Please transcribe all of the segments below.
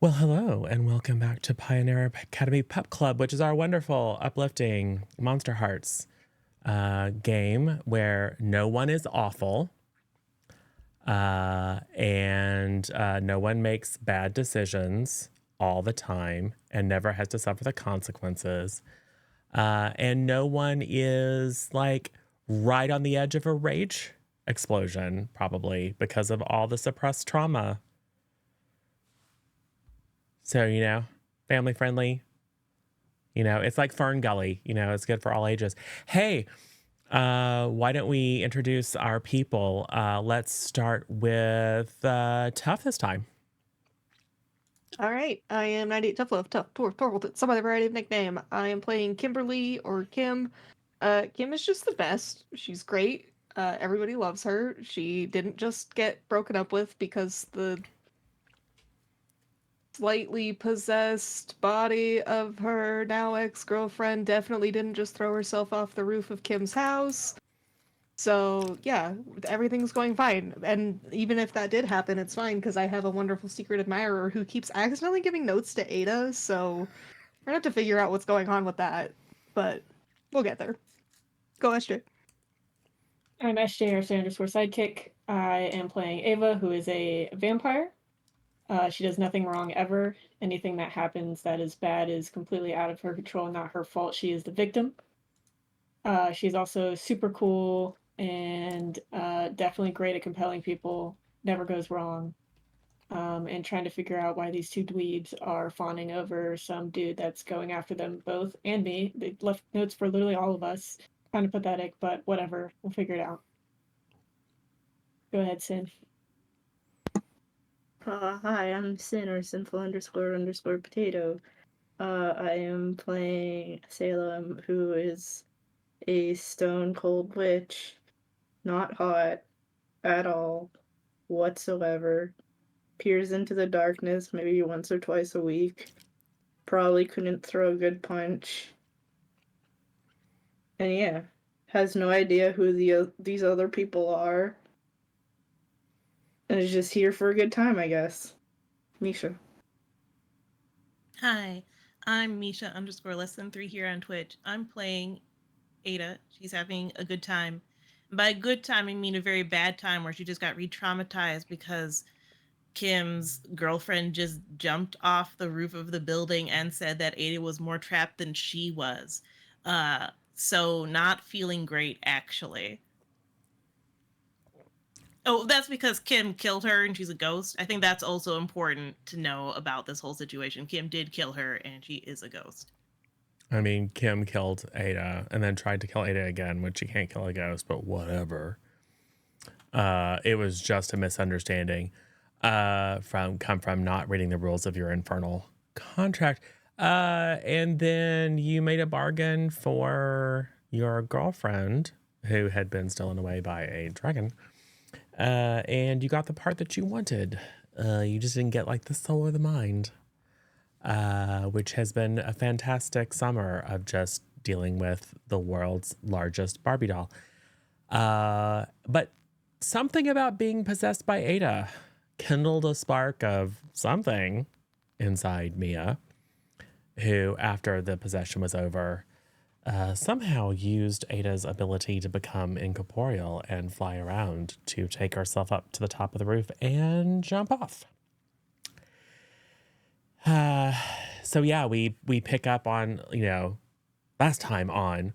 Well, hello, and welcome back to Pioneer Academy Pup Club, which is our wonderful, uplifting Monsterhearts game where no one is awful and no one makes bad decisions all the time and never has to suffer the consequences. And no one is like right on the edge of a rage explosion, probably because of all the suppressed trauma. So, family friendly. It's like Fern Gully. It's good for all ages. Hey, why don't we introduce our people? Let's start with Tough this time. All right, I am 98 Tough Love, Tough Dwarf, Torvalton, some other variety of nickname. I am playing Kimberly or Kim. Kim is just the best. She's great. Everybody loves her. She didn't just get broken up with because the slightly possessed body of her now ex-girlfriend definitely didn't just throw herself off the roof of Kim's house. So, yeah, everything's going fine. And even if that did happen, it's fine because I have a wonderful secret admirer who keeps accidentally giving notes to Ada, so we're gonna have to figure out what's going on with that. But we'll get there. Go, SJ. I'm SJ_sidekick. I am playing Ava, who is a vampire. She does nothing wrong ever. Anything that happens that is bad is completely out of her control, not her fault. She is the victim. She's also super cool and definitely great at compelling people. Never goes wrong. And trying to figure out why these two dweebs are fawning over some dude that's going after them both and me. They left notes for literally all of us. Kind of pathetic, but whatever. We'll figure it out. Go ahead, Sin. Hi, I'm Sin or Sinful__potato. I am playing Salem, who is a stone cold witch, not hot at all whatsoever. Peers into the darkness maybe once or twice a week. Probably couldn't throw a good punch. And yeah, has no idea who these other people are. And is just here for a good time, I guess. Misha. Hi, I'm Misha_less than 3 here on Twitch. I'm playing Ada. She's having a good time. By good time, I mean a very bad time where she just got re-traumatized because Kim's girlfriend just jumped off the roof of the building and said that Ada was more trapped than she was. So not feeling great, actually. Oh, that's because Kim killed her and she's a ghost. I think that's also important to know about this whole situation. Kim did kill her and she is a ghost. I mean, Kim killed Ada and then tried to kill Ada again, which she can't kill a ghost, but whatever. It was just a misunderstanding from not reading the rules of your infernal contract. And then you made a bargain for your girlfriend who had been stolen away by a dragon. And you got the part that you wanted. You just didn't get like the soul or the mind, which has been a fantastic summer of just dealing with the world's largest Barbie doll. But something about being possessed by Ada kindled a spark of something inside Mia, who, after the possession was over, somehow used Ada's ability to become incorporeal and fly around to take herself up to the top of the roof and jump off. So yeah, we pick up on, last time on,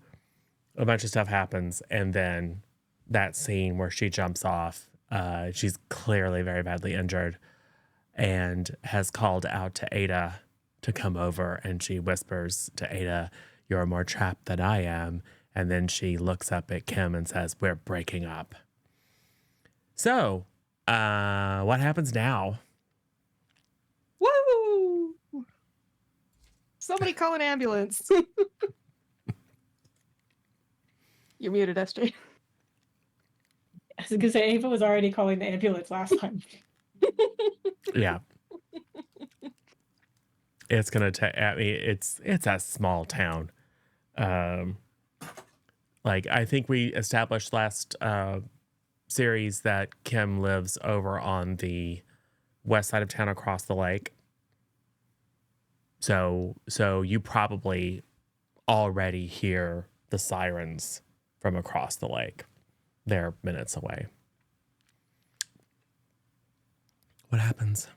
a bunch of stuff happens, and then that scene where she jumps off, she's clearly very badly injured and has called out to Ada to come over, and she whispers to Ada, "You're more trapped than I am." And then she looks up at Kim and says, "We're breaking up." So, what happens now? Woo! Somebody call an ambulance. You're muted, SJ. I was gonna say Ava was already calling the ambulance last time. Yeah. It's gonna take. I mean, it's a small town. Like I think we established last series that Kim lives over on the west side of town across the lake. So you probably already hear the sirens from across the lake. They're minutes away. What happens?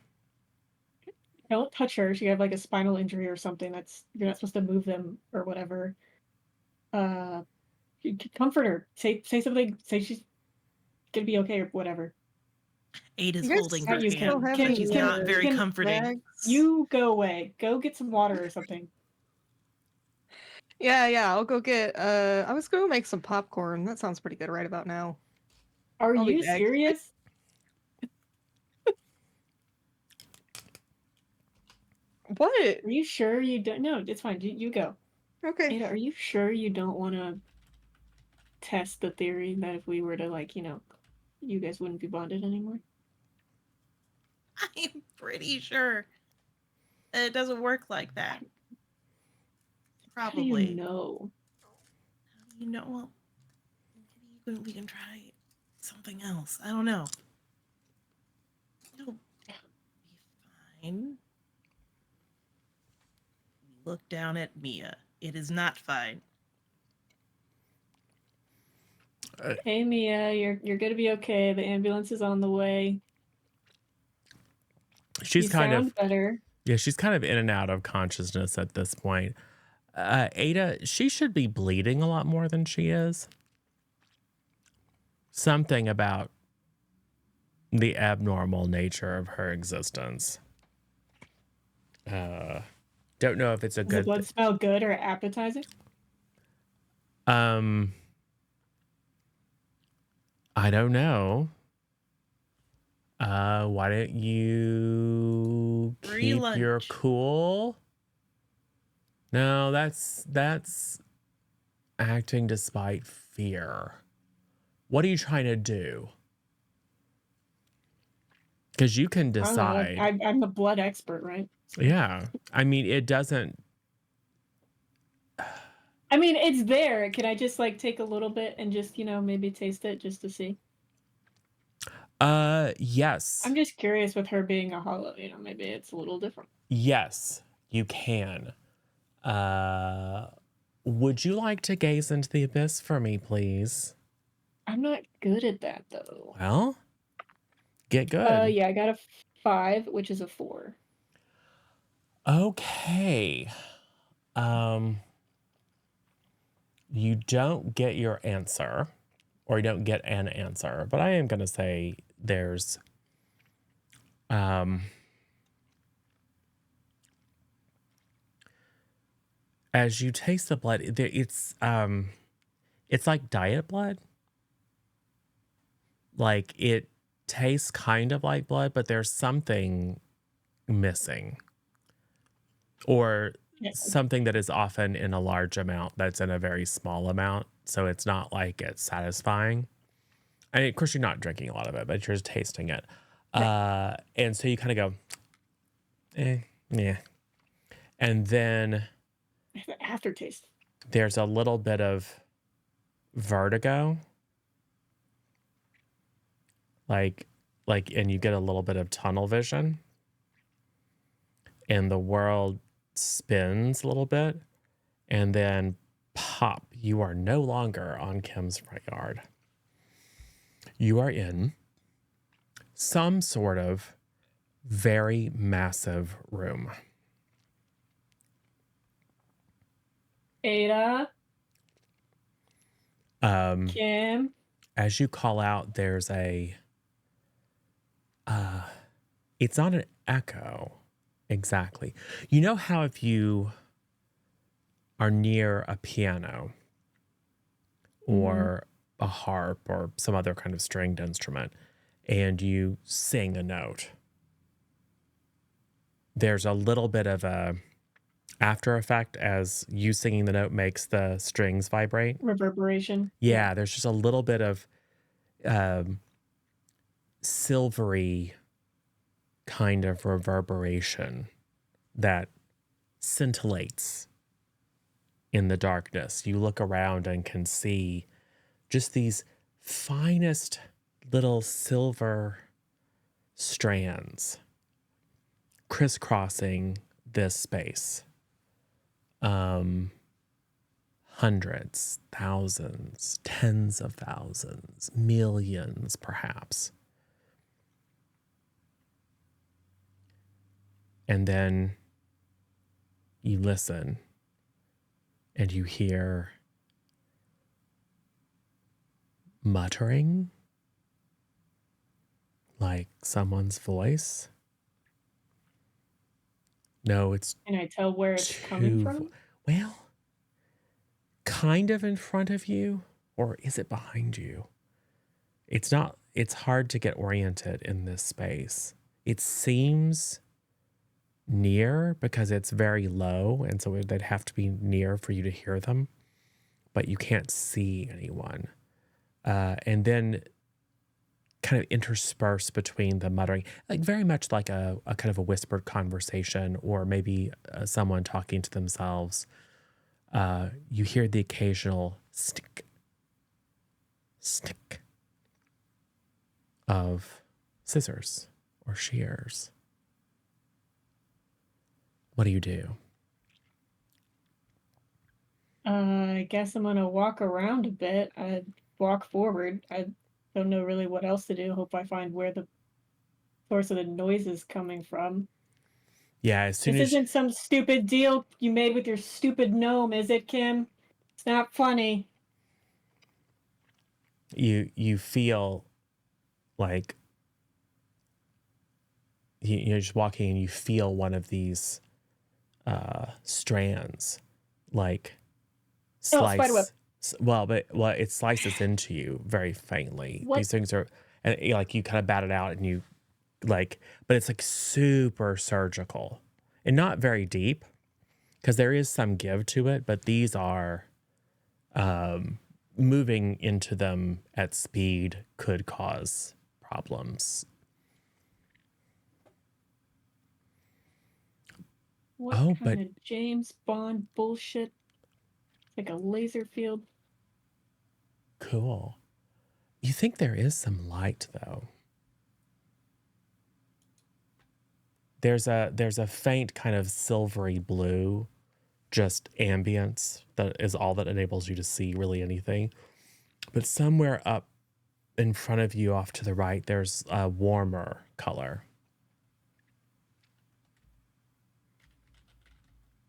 Don't touch her. She have like a spinal injury or something. That's you're not supposed to move them or whatever. Comfort her. Say something. Say she's gonna be okay or whatever. Ada's You guys holding Not her you, still hand, have but any she's not very Kim, comforting. bags? You go away. Go get some water or something. Yeah, I'll go get I was gonna make some popcorn. That sounds pretty good right about now. Are I'll be you back. serious? What? Are you sure you don't? No, it's fine. You go. Okay. Ada, are you sure you don't want to test the theory that if we were to, like, you guys wouldn't be bonded anymore? I'm pretty sure it doesn't work like that. How do Probably. you know? How do you know? Well, maybe we can try something else. I don't know. It'll be fine. Look down at Mia. It is not fine. Hey Mia, you're gonna be okay. The ambulance is on the way. She's You kind sound of better. she's kind of in and out of consciousness at this point. Ada, she should be bleeding a lot more than she is. Something about the abnormal nature of her existence. Don't know if it's a Does the good blood smell good or appetizing? I don't know. Why don't you Free keep your lunch. cool? No, that's acting despite fear. What are you trying to do? Because you can I don't know. decide. I'm the blood expert, right? Yeah. I mean, it doesn't. I mean, it's there. Can I just like take a little bit and just, maybe taste it just to see? Yes. I'm just curious with her being a hollow, maybe it's a little different. Yes, you can. Would you like to gaze into the abyss for me, please? I'm not good at that though. Well, get good. Yeah, I got a 5, which is a 4. Okay. You don't get your answer, or you don't get an answer, but I am going to say there's as you taste the blood, it's like diet blood. Like it tastes kind of like blood, but there's something missing, or Yeah. something that is often in a large amount that's in a very small amount. So it's not like it's satisfying. I mean, of course, you're not drinking a lot of it, but you're just tasting it. Right. And so you kind of go, yeah. And then The aftertaste. there's a little bit of vertigo. Like, and you get a little bit of tunnel vision. And the world spins a little bit. And then pop, you are no longer on Kim's front yard. You are in some sort of very massive room. Ada, Kim. As you call out, there's it's not an echo exactly. You know how if you are near a piano or a harp or some other kind of stringed instrument and you sing a note, there's a little bit of a after effect as you singing the note makes the strings vibrate. Reverberation. Yeah, there's just a little bit of silvery kind of reverberation that scintillates in the darkness. You look around and can see just these finest little silver strands crisscrossing this space. Hundreds, thousands, tens of thousands, millions, perhaps. And then you listen and you hear muttering, like someone's voice. No, it's Can I tell where it's coming from? well, kind of in front of you, or is it behind you? It's not, it's hard to get oriented in this space. It seems near because it's very low, and so they'd have to be near for you to hear them, but you can't see anyone. And then kind of interspersed between the muttering, like very much like a kind of a whispered conversation, or maybe someone talking to themselves. You hear the occasional stick, stick of scissors or shears. What do you do? I guess I'm gonna walk around a bit. I walk forward. I don't know really what else to do. Hope I find where the source of the noise is coming from. Yeah, as soon This as isn't some stupid deal you made with your stupid gnome, is it, Kim? It's not funny. you feel like you're just walking and you feel one of these strands like Oh, spiderweb. Well, it slices into you very faintly. What? These things are, and like you kind of bat it out and you like, but it's like super surgical and not very deep because there is some give to it, but these are moving into them at speed could cause problems. What Oh, kind but of James Bond bullshit? Like a laser field? cool. You think there is some light though. There's a faint kind of silvery blue, just ambience that is all that enables you to see really anything. But somewhere up in front of you off to the right, there's a warmer color.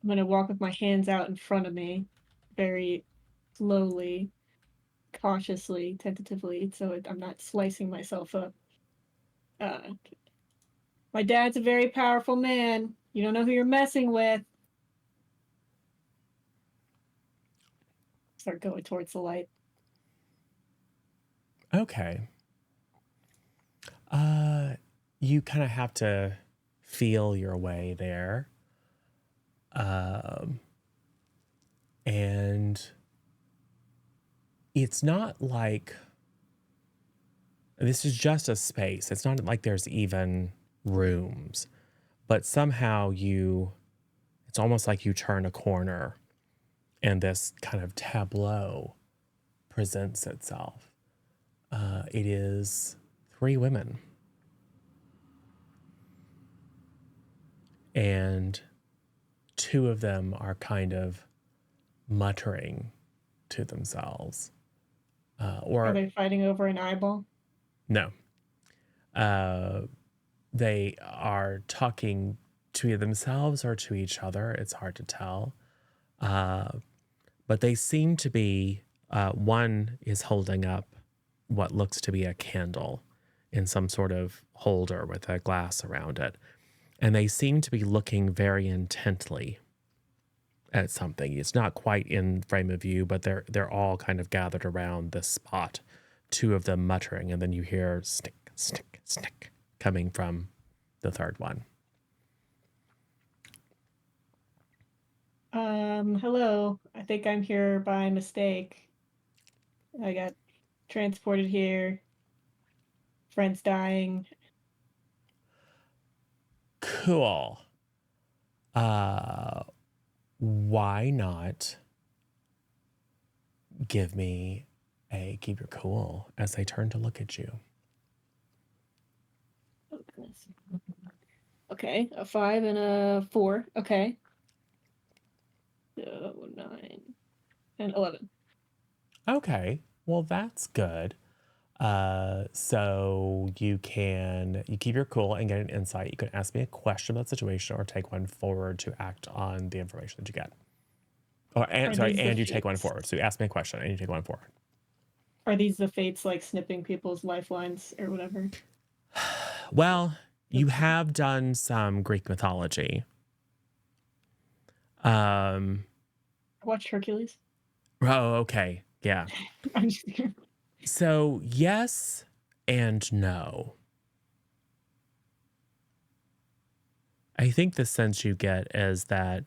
I'm gonna walk with my hands out in front of me, very slowly, cautiously, tentatively, so I'm not slicing myself up. My dad's a very powerful man. You don't know who you're messing with. Start going towards the light. Okay. You kind of have to feel your way there. And it's not like this is just a space. It's not like there's even rooms, but somehow it's almost like you turn a corner and this kind of tableau presents itself. It is 3 women. And 2 of them are kind of muttering to themselves. Are they fighting over an eyeball? No. They are talking to themselves or to each other. It's hard to tell. But they seem to be, one is holding up what looks to be a candle in some sort of holder with a glass around it. And they seem to be looking very intently at something. It's not quite in frame of view, but they're all kind of gathered around this spot, 2 of them muttering, and then you hear snick, snick, snick coming from the 3rd one. Hello. I think I'm here by mistake. I got transported here. Friend's dying. Cool. Why not give me a keep your cool as they turn to look at you? Oh, goodness. Okay, a 5 and a 4. Okay. So 9 and 11. Okay, well that's good. So you keep your cool and get an insight. You can ask me a question about the situation or take one forward to act on the information that you get. And you take one forward. So you ask me a question and you take one forward. Are these the fates like snipping people's lifelines or whatever? Well, you have done some Greek mythology. I watched Hercules. Oh, okay. Yeah. I'm just kidding. So yes and no. I think the sense you get is that,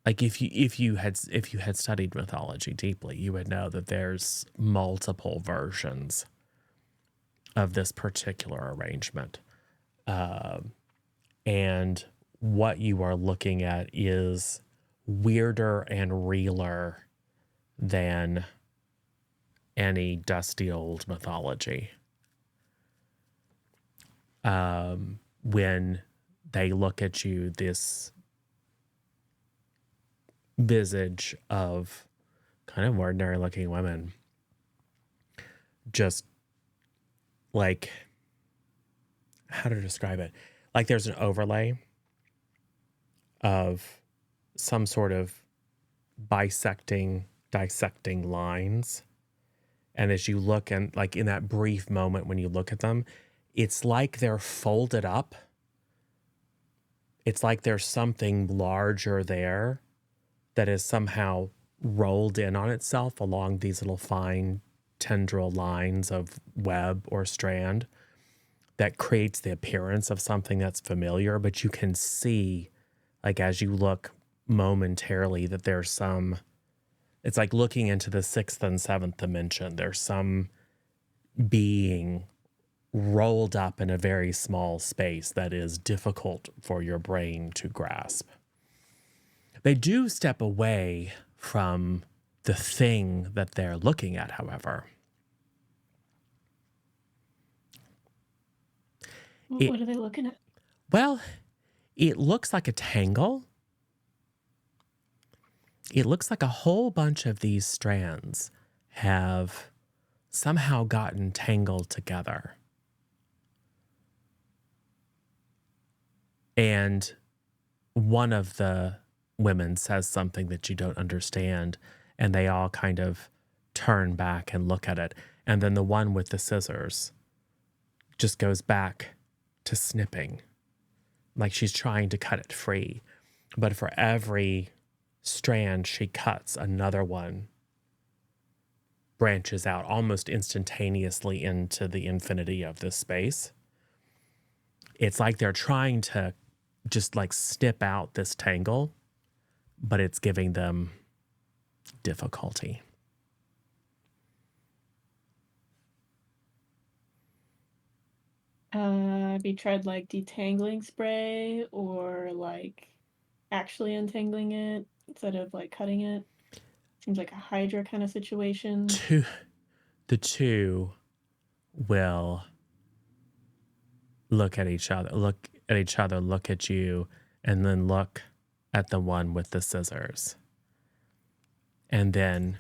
like, if you had studied mythology deeply, you would know that there's multiple versions of this particular arrangement, and what you are looking at is weirder and realer than any dusty old mythology. When they look at you, this visage of kind of ordinary looking women, just like, how to describe it? Like there's an overlay of some sort of dissecting lines. And as you look, and like in that brief moment when you look at them, it's like they're folded up. It's like there's something larger there that is somehow rolled in on itself along these little fine tendril lines of web or strand that creates the appearance of something that's familiar, but you can see, like, as you look momentarily, that there's some, it's like looking into the 6th and 7th dimension. There's some being rolled up in a very small space that is difficult for your brain to grasp. They do step away from the thing that they're looking at, however. What are they looking at? Well, it looks like a tangle. It looks like a whole bunch of these strands have somehow gotten tangled together. And one of the women says something that you don't understand, and they all kind of turn back and look at it. And then the one with the scissors just goes back to snipping, like she's trying to cut it free. But for every strand she cuts, another one branches out almost instantaneously into the infinity of this space. It's like they're trying to just like snip out this tangle, but it's giving them difficulty. Have you tried like detangling spray or like actually untangling it instead of like cutting it? Seems like a Hydra kind of situation. The two will look at each other, look at you, and then look at the one with the scissors. And then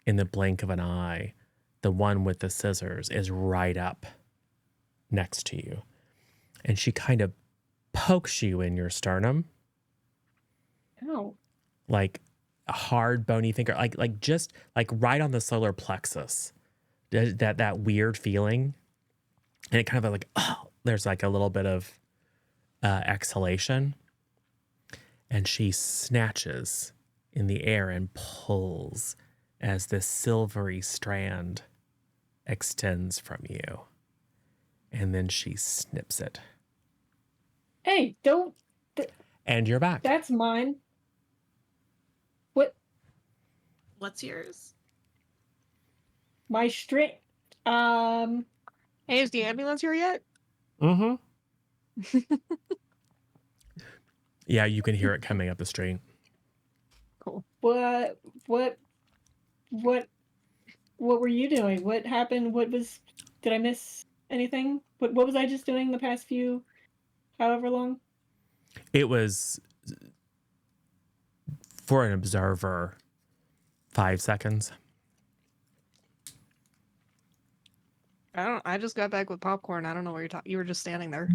in the blink of an eye, the one with the scissors is right up next to you. And she kind of pokes you in your sternum. Ow. Like a hard bony finger, like just like right on the solar plexus. That weird feeling. And it kind of like, oh, there's like a little bit of exhalation. And she snatches in the air and pulls as this silvery strand extends from you. And then she snips it. Hey, don't. And you're back. That's mine. What? What's yours? My string. Hey, is the ambulance here yet? Mm-hmm. Yeah, you can hear it coming up the street. Cool. What were you doing? What happened? Did I miss anything? What was I just doing the past few, however long? It was, for an observer, 5 seconds. I just got back with popcorn. I don't know what you're talking. You were just standing there.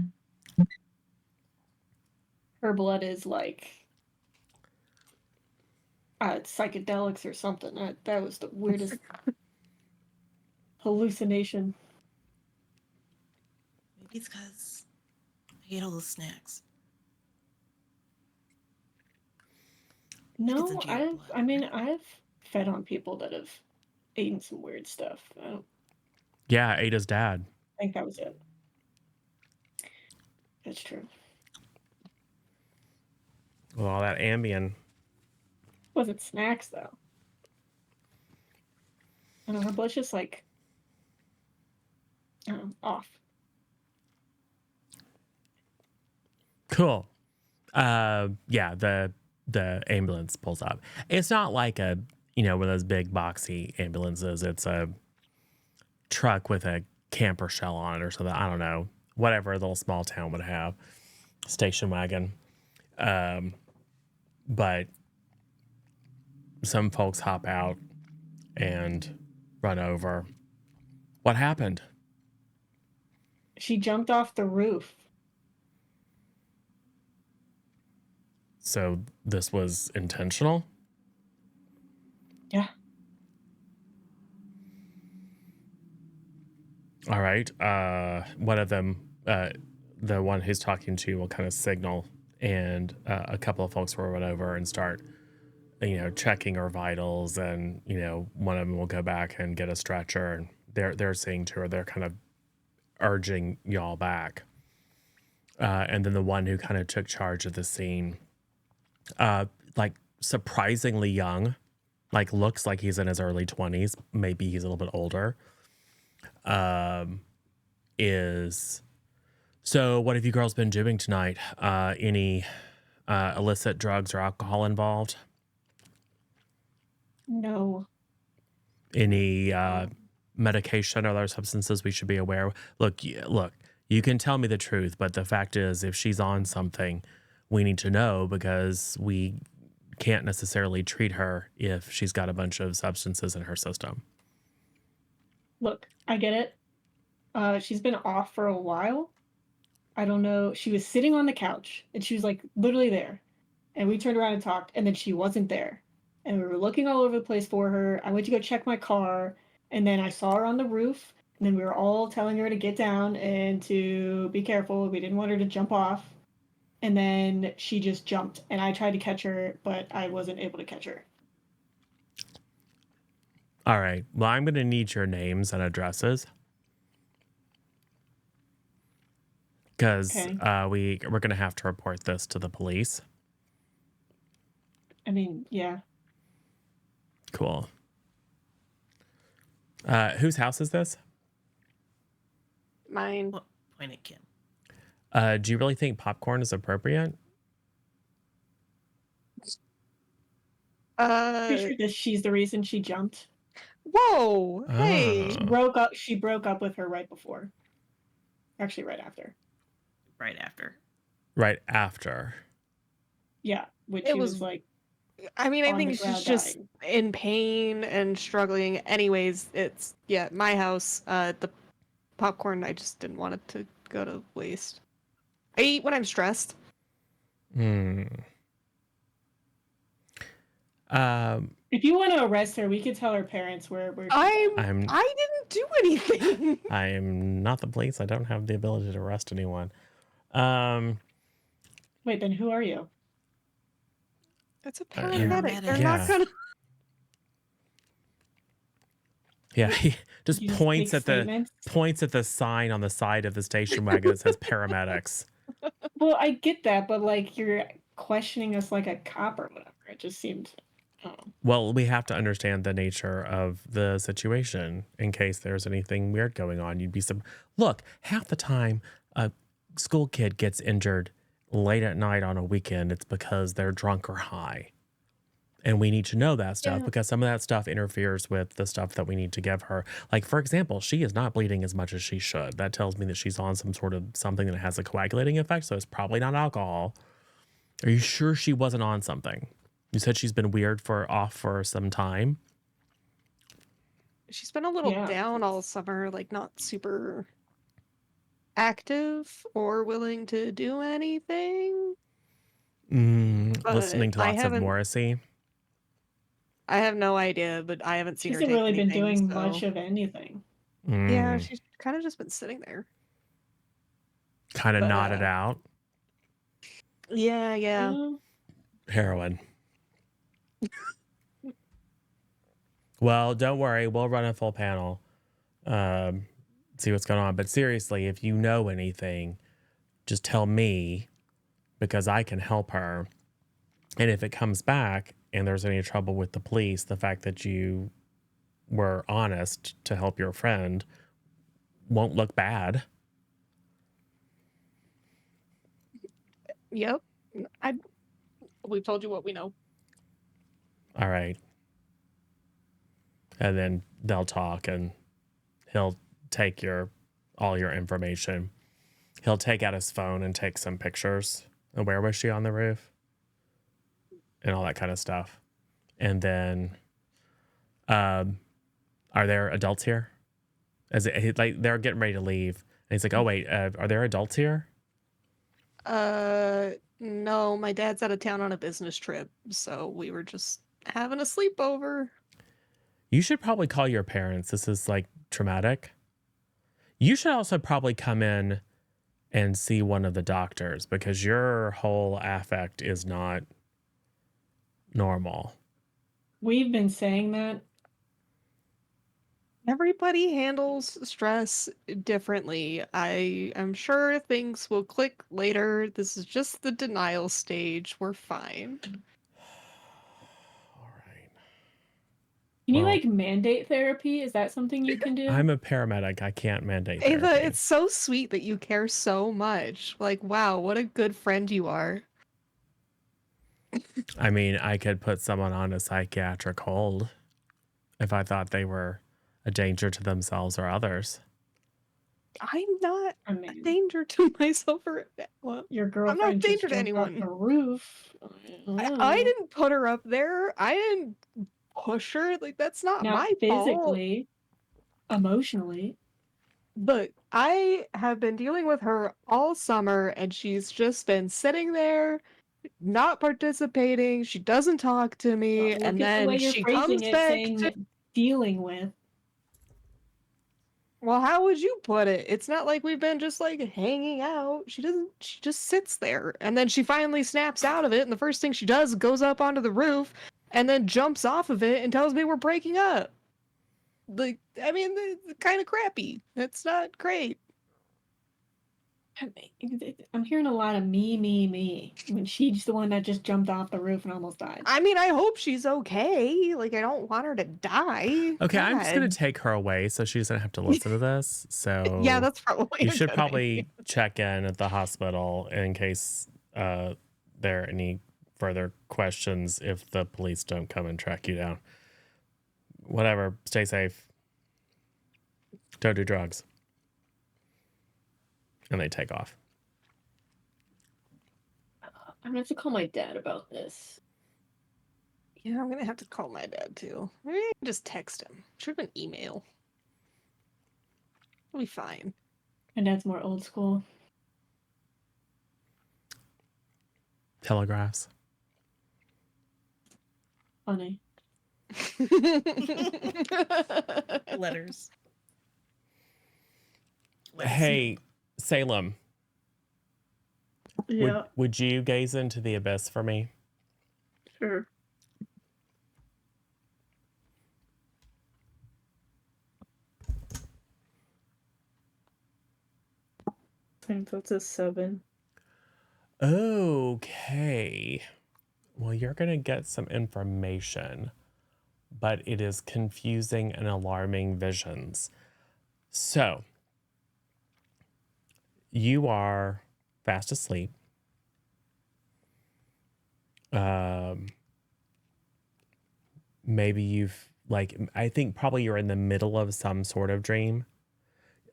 Her blood is like psychedelics or something. That was the weirdest hallucination. Maybe it's because I ate all the snacks. No, into your blood. I mean, I've fed on people that have eaten some weird stuff. I don't Yeah, Ada's dad. think that was it. That's true. With all that Ambien. Wasn't snacks though. I don't know, her blood's just like off. Cool. Yeah, the ambulance pulls up. It's not like a, one of those big boxy ambulances. It's a truck with a camper shell on it or something. I don't know. Whatever a little small town would have. Station wagon. But some folks hop out and run over. What happened? She jumped off the roof. So this was intentional? Yeah. All right. One of them, the one who's talking to, will kind of signal, and a couple of folks will run over and start, checking her vitals, and one of them will go back and get a stretcher, and they're saying to her, they're kind of urging y'all back. And then the one who kind of took charge of the scene, like surprisingly young, like looks like he's in his early 20s, maybe he's a little bit older. Is, so what have you girls been doing tonight? Any illicit drugs or alcohol involved? No. Any medication or other substances we should be aware of? Look, you can tell me the truth, but the fact is, if she's on something, we need to know, because we can't necessarily treat her if she's got a bunch of substances in her system. Look, I get it. She's been off for a while. I don't know. She was sitting on the couch and she was like literally there. And we turned around and talked, and then she wasn't there. And we were looking all over the place for her. I went to go check my car, and then I saw her on the roof. And then we were all telling her to get down and to be careful. We didn't want her to jump off. And then she just jumped, and I tried to catch her, but I wasn't able to catch her. All right. Well, I'm going to need your names and addresses, because Okay. we're going to have to report this to the police. I mean, yeah. Cool. Whose house is this? Mine. Well, point at Kim. Do you really think popcorn is appropriate? Pretty sure that she's the reason she jumped. Whoa! Hey. Oh. She broke up with her right before. Actually, right after. Right after. Right after. Yeah, when It she was- was like, I mean, I on think the she's ground just dying. in pain and struggling. Anyways, it's my house. The popcorn, I just didn't want it to go to waste. I eat when I'm stressed. Hmm. If you want to arrest her, we could tell her parents where she's at. I didn't do anything. I am not the police. I don't have the ability to arrest anyone. Wait, then who are you? It's a paramedic. They're Yeah. not gonna. Yeah, he just You just points make at the statements? sign on the side of the station wagon that says paramedics. Well, I get that, but like you're questioning us like a cop or whatever. It just seemed. Well, we have to understand the nature of the situation in case there's anything weird going on. You'd be look, half the time a school kid gets injured late at night on a weekend, it's because they're drunk or high. And we need to know that stuff Yeah. because some of that stuff interferes with the stuff that we need to give her. Like, for example, she is not bleeding as much as she should. That tells me that she's on some sort of something that has a coagulating effect. So it's probably not alcohol. Are you sure she wasn't on something? You said she's been off for some time. She's been a little down all summer, like not super active or willing to do anything. Listening to I lots of haven't- Morrissey. I have no idea, but I haven't She seen her hasn't take really been anything, doing so- much of anything. Yeah, she's kind of just been sitting there. Kind of but, nodded out. Yeah. Mm, Heroin. Well, don't worry. We'll run a full panel. See what's going on. But seriously, if you know anything, just tell me because I can help her. And if it comes back and there's any trouble with the police, the fact that you were honest to help your friend won't look bad. Yep. We've told you what we know. All right. And then they'll talk and he'll take all your information. He'll take out his phone and take some pictures. And where was she on the roof? And all that kind of stuff. And then, are there adults here? Like they're getting ready to leave. And he's like, oh wait, are there adults here? No, my dad's out of town on a business trip, so we were just having a sleepover. You should probably call your parents. This is like traumatic. You should also probably come in and see one of the doctors because your whole affect is not normal. We've been saying that. Everybody handles stress differently. I am sure things will click later. This is just the denial stage. We're fine. All right. Can you Well- like mandate therapy? Is that something you can do? I'm a paramedic. I can't mandate Ava, therapy. it's so sweet that you care so much. Like, wow, what a good friend you are. I mean, I could put someone on a psychiatric hold if I thought they were a danger to themselves or others. I'm not I a mean, danger to myself or well, your girlfriend just danger to jumped off anyone. the roof. I didn't put her up there. I didn't push her. Like that's not Not my fault. physically, emotionally. But I have been dealing with her all summer and she's just been sitting there, not participating. She doesn't talk to me, Look and at the way then you're she phrasing comes it, back saying to. dealing with. Well, how would you put it? It's not like we've been just like hanging out. She just sits there. And then she finally snaps out of it. And the first thing she does goes up onto the roof and then jumps off of it and tells me we're breaking up. Like, I mean, it's kind of crappy. It's not great. I'm hearing a lot of me. When she's the one that just jumped off the roof and almost died. I mean, I hope she's okay. Like, I don't want her to die. Okay, I'm just going God. to take her away so she doesn't have to listen to this. So Yeah, that's probably you a should good probably idea. check in at the hospital in case there are any further questions if the police don't come and track you down. Whatever. Stay safe. Don't do drugs. And they take off. I'm gonna have to call my dad about this. Yeah, I'm gonna have to call my dad too. Maybe I can just text him. Should have been email. We'll be fine. My dad's more old school. Telegraphs. Funny. Letters. Hey, Salem, Yeah, would you gaze into the abyss for me? sure. I think that's a 7. Okay. Well, you're going to get some information, but it is confusing and alarming visions. So, you are fast asleep. maybe you've like, I think probably you're in the middle of some sort of dream.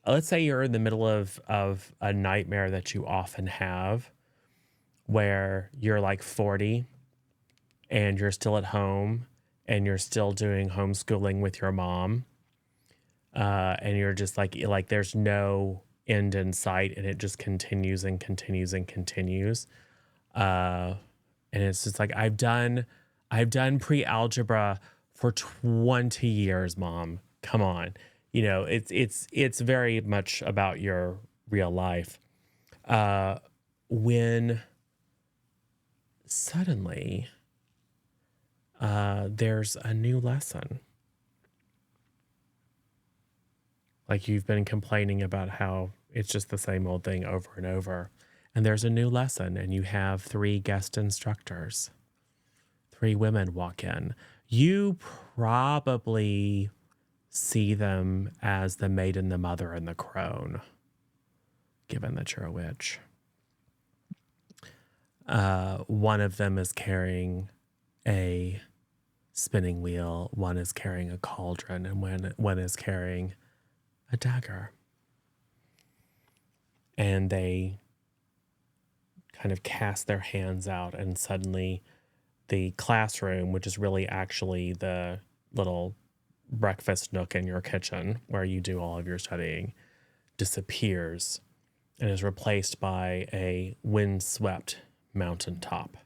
Let's say you're in the middle of a nightmare that you often have where you're like 40 and you're still at home and you're still doing homeschooling with your mom. And you're just like there's no end in sight and it just continues and continues and continues. And it's just like, I've done pre-algebra for 20 years, Mom. Come on. You know, it's very much about your real life. When suddenly there's a new lesson. Like you've been complaining about how it's just the same old thing over and over. And there's a new lesson, and you have 3 guest instructors. 3 women walk in. You probably see them as the maiden, the mother, and the crone, given that you're a witch. One of them is carrying a spinning wheel, one is carrying a cauldron, and one is carrying a dagger. And they kind of cast their hands out, and suddenly the classroom, which is really actually the little breakfast nook in your kitchen where you do all of your studying, disappears and is replaced by a windswept mountaintop.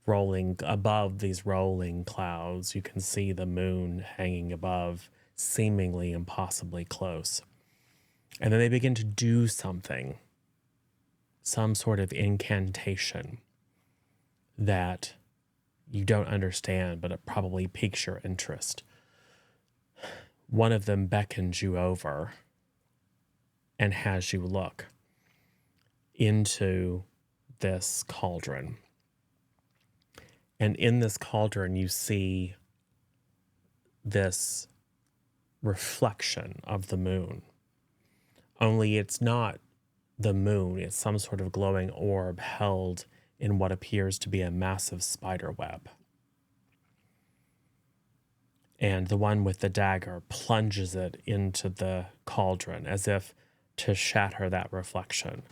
Rolling above these rolling clouds, you can see the moon hanging above, seemingly impossibly close. And then they begin to do something, some sort of incantation that you don't understand, but it probably piques your interest. One of them beckons you over and has you look into this cauldron. And in this cauldron, you see this reflection of the moon. Only it's not the moon, it's some sort of glowing orb held in what appears to be a massive spider web. And the one with the dagger plunges it into the cauldron as if to shatter that reflection.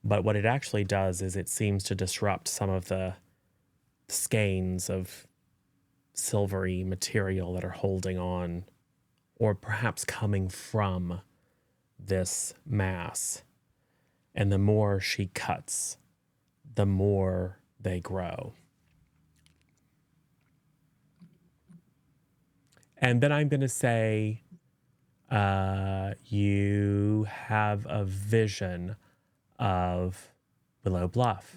But what it actually does is it seems to disrupt some of the skeins of silvery material that are holding on, or perhaps coming from this mass. And the more she cuts, the more they grow. And then I'm going to say you have a vision of Willow Bluff.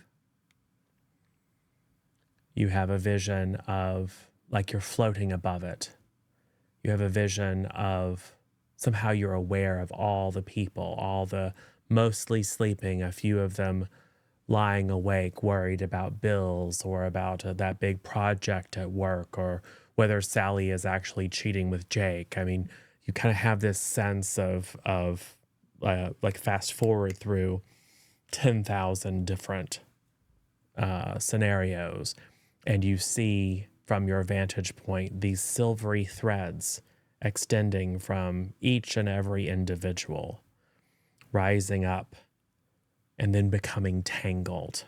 You have a vision of like you're floating above it. You have a vision of somehow you're aware of all the people, all the mostly sleeping, a few of them lying awake, worried about bills or about that big project at work, or whether Sally is actually cheating with Jake. I mean, you kind of have this sense of like fast forward through 10,000 different scenarios, and you see from your vantage point these silvery threads extending from each and every individual, rising up and then becoming tangled.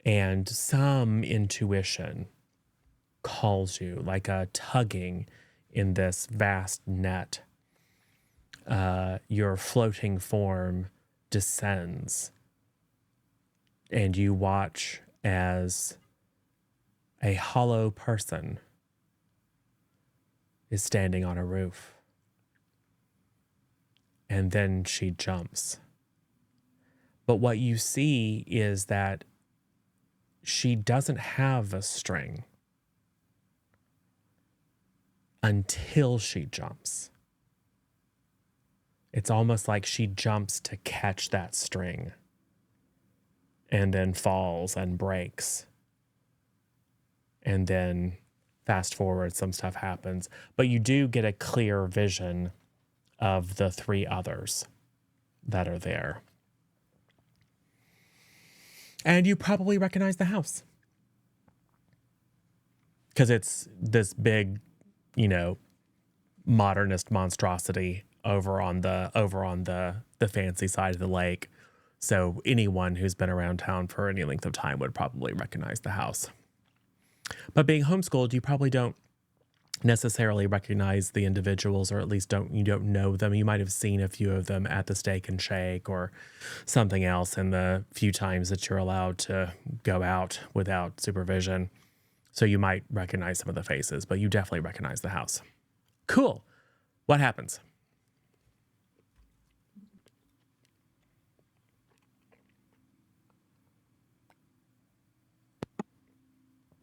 And some intuition calls you, like a tugging in this vast net. Your floating form descends, and you watch as a hollow person is standing on a roof. And then she jumps. But what you see is that she doesn't have a string until she jumps. It's almost like she jumps to catch that string and then falls and breaks. And then fast forward, some stuff happens. But you do get a clear vision of the 3 others that are there. And you probably recognize the house. because it's this big, you know, modernist monstrosity over on the fancy side of the lake. So anyone who's been around town for any length of time would probably recognize the house. But being homeschooled, you probably don't necessarily recognize the individuals, or at least you don't know them. You might have seen a few of them at the Steak and Shake or something else in the few times that you're allowed to go out without supervision. So you might recognize some of the faces, but you definitely recognize the house. Cool. What happens?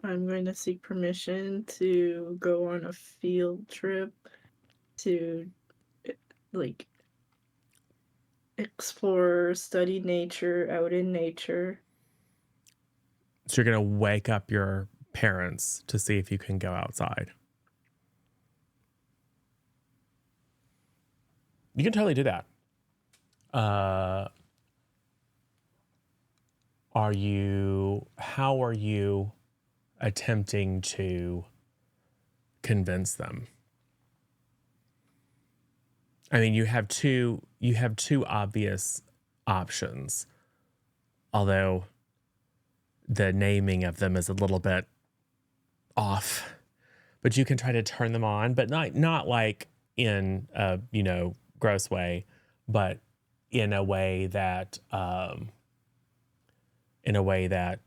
I'm going to seek permission to go on a field trip to, like, explore, study nature out in nature. So you're going to wake up your parents to see if you can go outside. You can totally do that. How are you attempting to convince them? I mean, you have two obvious options, although the naming of them is a little bit off. But you can try to turn them on, but not like in a, you know, gross way, but in a way that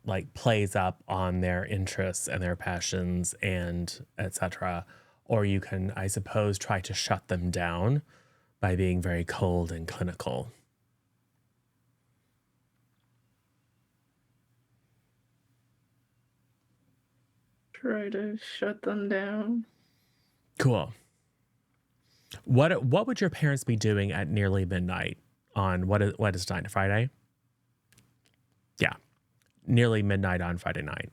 like plays up on their interests and their passions and etc. Or you can, I suppose, try to shut them down by being very cold and clinical. Try to shut them down. Cool. What would your parents be doing at nearly midnight on what is tonight, Friday? Yeah. Nearly midnight on Friday night.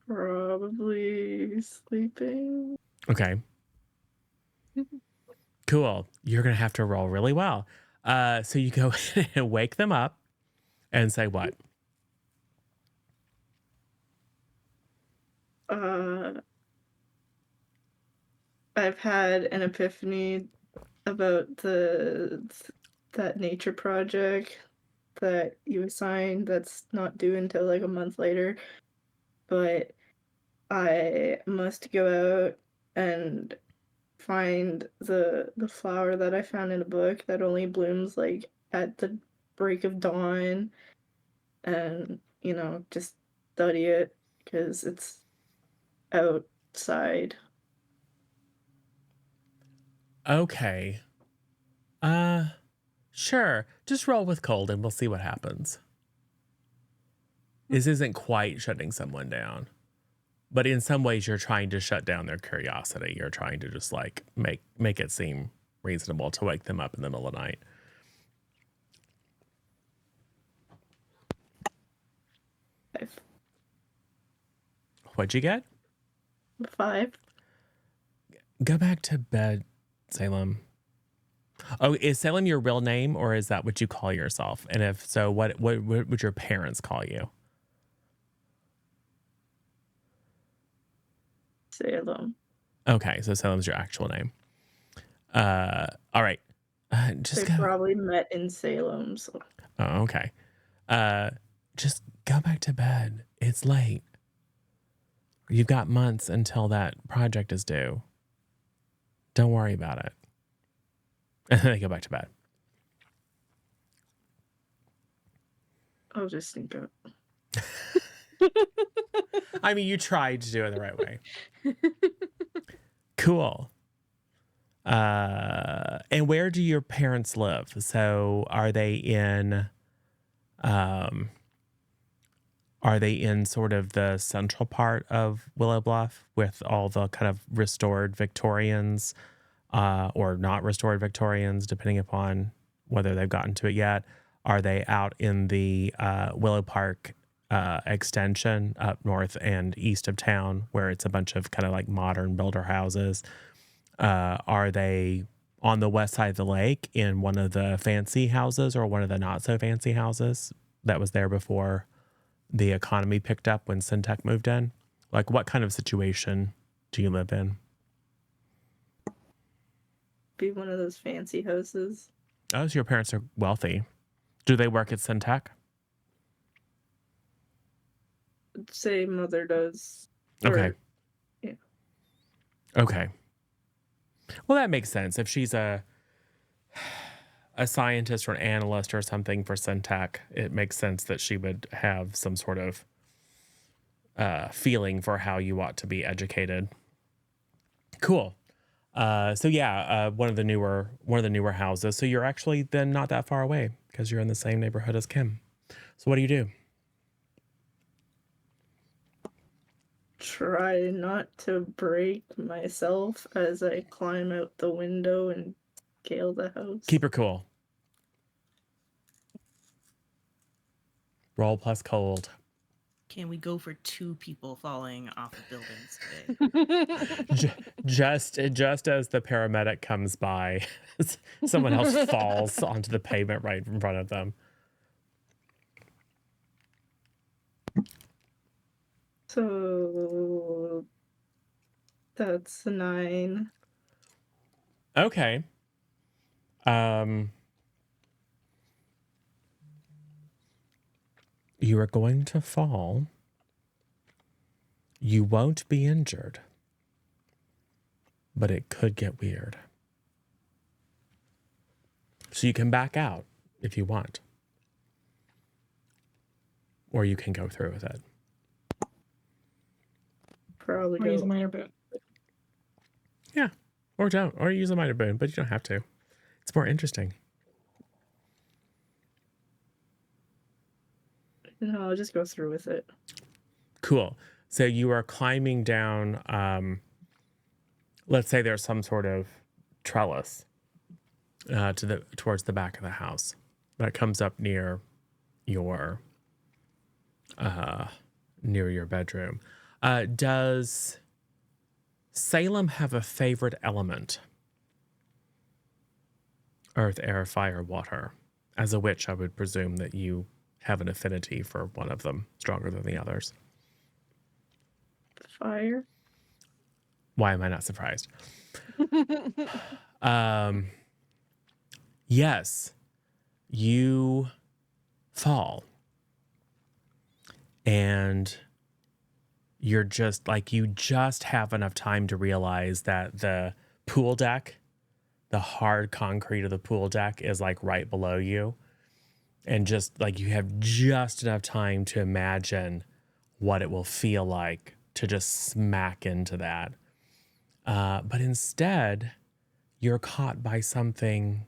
Probably sleeping. Okay. Cool. You're going to have to roll really well. So you go and wake them up and say what? I've had an epiphany about that nature project that you assigned that's not due until like a month later, but I must go out and find the flower that I found in a book that only blooms like at the break of dawn, and you know, just study it because it's outside. Okay. Sure. Just roll with cold and we'll see what happens. This isn't quite shutting someone down, but in some ways you're trying to shut down their curiosity. You're trying to just like make it seem reasonable to wake them up in the middle of the night. What'd you get? 5. Go back to bed, Salem. Oh, is Salem your real name, or is that what you call yourself? And if so, what would your parents call you? Salem. Okay, so Salem's your actual name. All right. They probably met in Salem. So. Oh, okay. Just go back to bed. It's late. You've got months until that project is due. Don't worry about it. And then they go back to bed. I'll just think of it. I mean, you tried to do it the right way. Cool. And where do your parents live? So are they in sort of the central part of Willow Bluff with all the kind of restored Victorians, or not restored Victorians, depending upon whether they've gotten to it yet? Are they out in the Willow Park extension up north and east of town, where it's a bunch of kind of like modern builder houses? Are they on the west side of the lake in one of the fancy houses or one of the not so fancy houses that was there before the economy picked up when Syntech moved in? Like, what kind of situation do you live in? Be one of those fancy houses. Oh, so your parents are wealthy. Do they work at Syntech? Say mother does. Okay. Yeah. Okay. Well, that makes sense. If she's a scientist or an analyst or something for Syntech, it makes sense that she would have some sort of feeling for how you ought to be educated. Cool. So yeah, one of the newer houses. So you're actually then not that far away because you're in the same neighborhood as Kim. So what do you do? Try not to break myself as I climb out the window and scale the house. Keep her cool. Roll plus cold. Can we go for 2 people falling off of buildings today? Just as the paramedic comes by, someone else falls onto the pavement right in front of them. So that's a 9. Okay. You are going to fall. You won't be injured, but it could get weird. So you can back out if you want, or you can go through with it. Probably Or use a go. minor boon. Yeah, or don't, or use a minor boon, but you don't have to. It's more interesting. No, I'll just go through with it. Cool. So you are climbing down, let's say there's some sort of trellis towards the back of the house that comes up near your bedroom. Does Salem have a favorite element? Earth, air, fire, water. As a witch, I would presume that you have an affinity for one of them stronger than the others. Fire. Why am I not surprised? Yes, you fall. And you're just like, you just have enough time to realize that the pool deck, the hard concrete of the pool deck is like right below you. And just like, you have just enough time to imagine what it will feel like to just smack into that. But instead, you're caught by something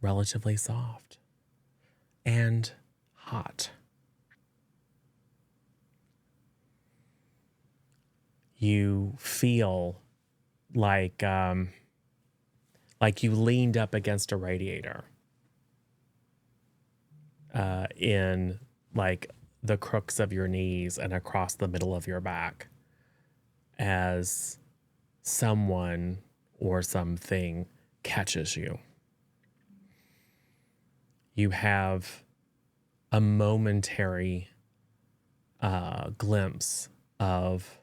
relatively soft and hot. You feel like you leaned up against a radiator in like the crooks of your knees and across the middle of your back as someone or something catches you. You have a momentary glimpse of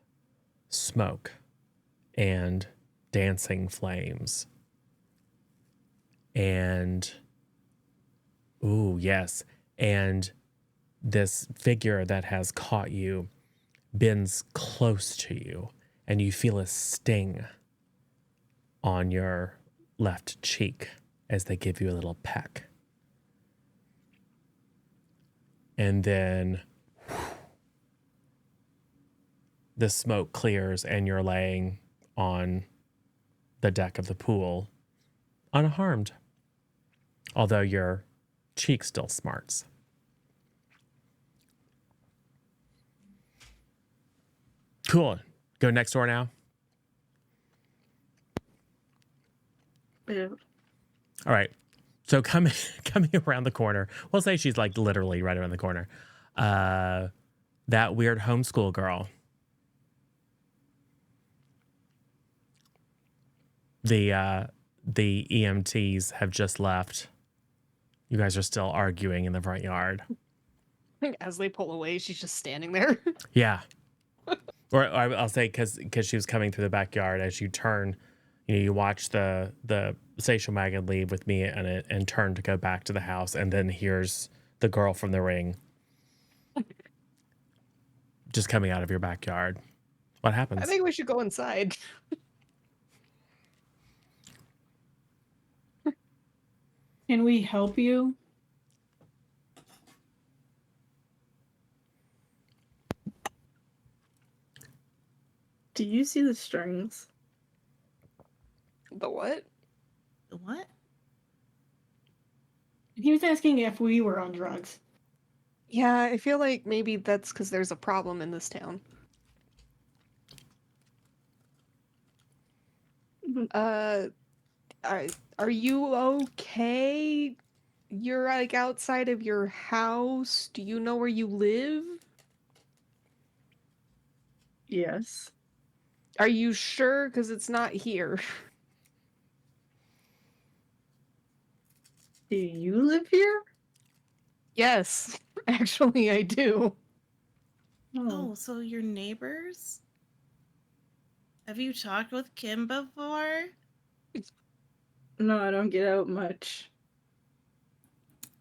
smoke and dancing flames. And, ooh, yes. And this figure that has caught you bends close to you, and you feel a sting on your left cheek as they give you a little peck. And then the smoke clears and you're laying on the deck of the pool unharmed, although your cheek still smarts. Cool. Go next door now. Yeah. All right. So coming around the corner, we'll say she's like literally right around the corner. That weird homeschool girl. The EMTs have just left. You guys are still arguing in the front yard. As they pull away, she's just standing there. Yeah. Or I'll say because she was coming through the backyard. As you turn, you watch the station wagon leave with me in it and turn to go back to the house, and then here's the girl from the ring just coming out of your backyard. What happens? I think we should go inside. Can we help you? Do you see the strings? The what? The what? He was asking if we were on drugs. Yeah, I feel like maybe that's because there's a problem in this town. Are you okay? You're like outside of your house. Do you know where you live? Yes. Are you sure? Because it's not here. Do you live here? Yes, actually, I do. Oh, so your neighbors? Have you talked with Kim before? No, I don't get out much.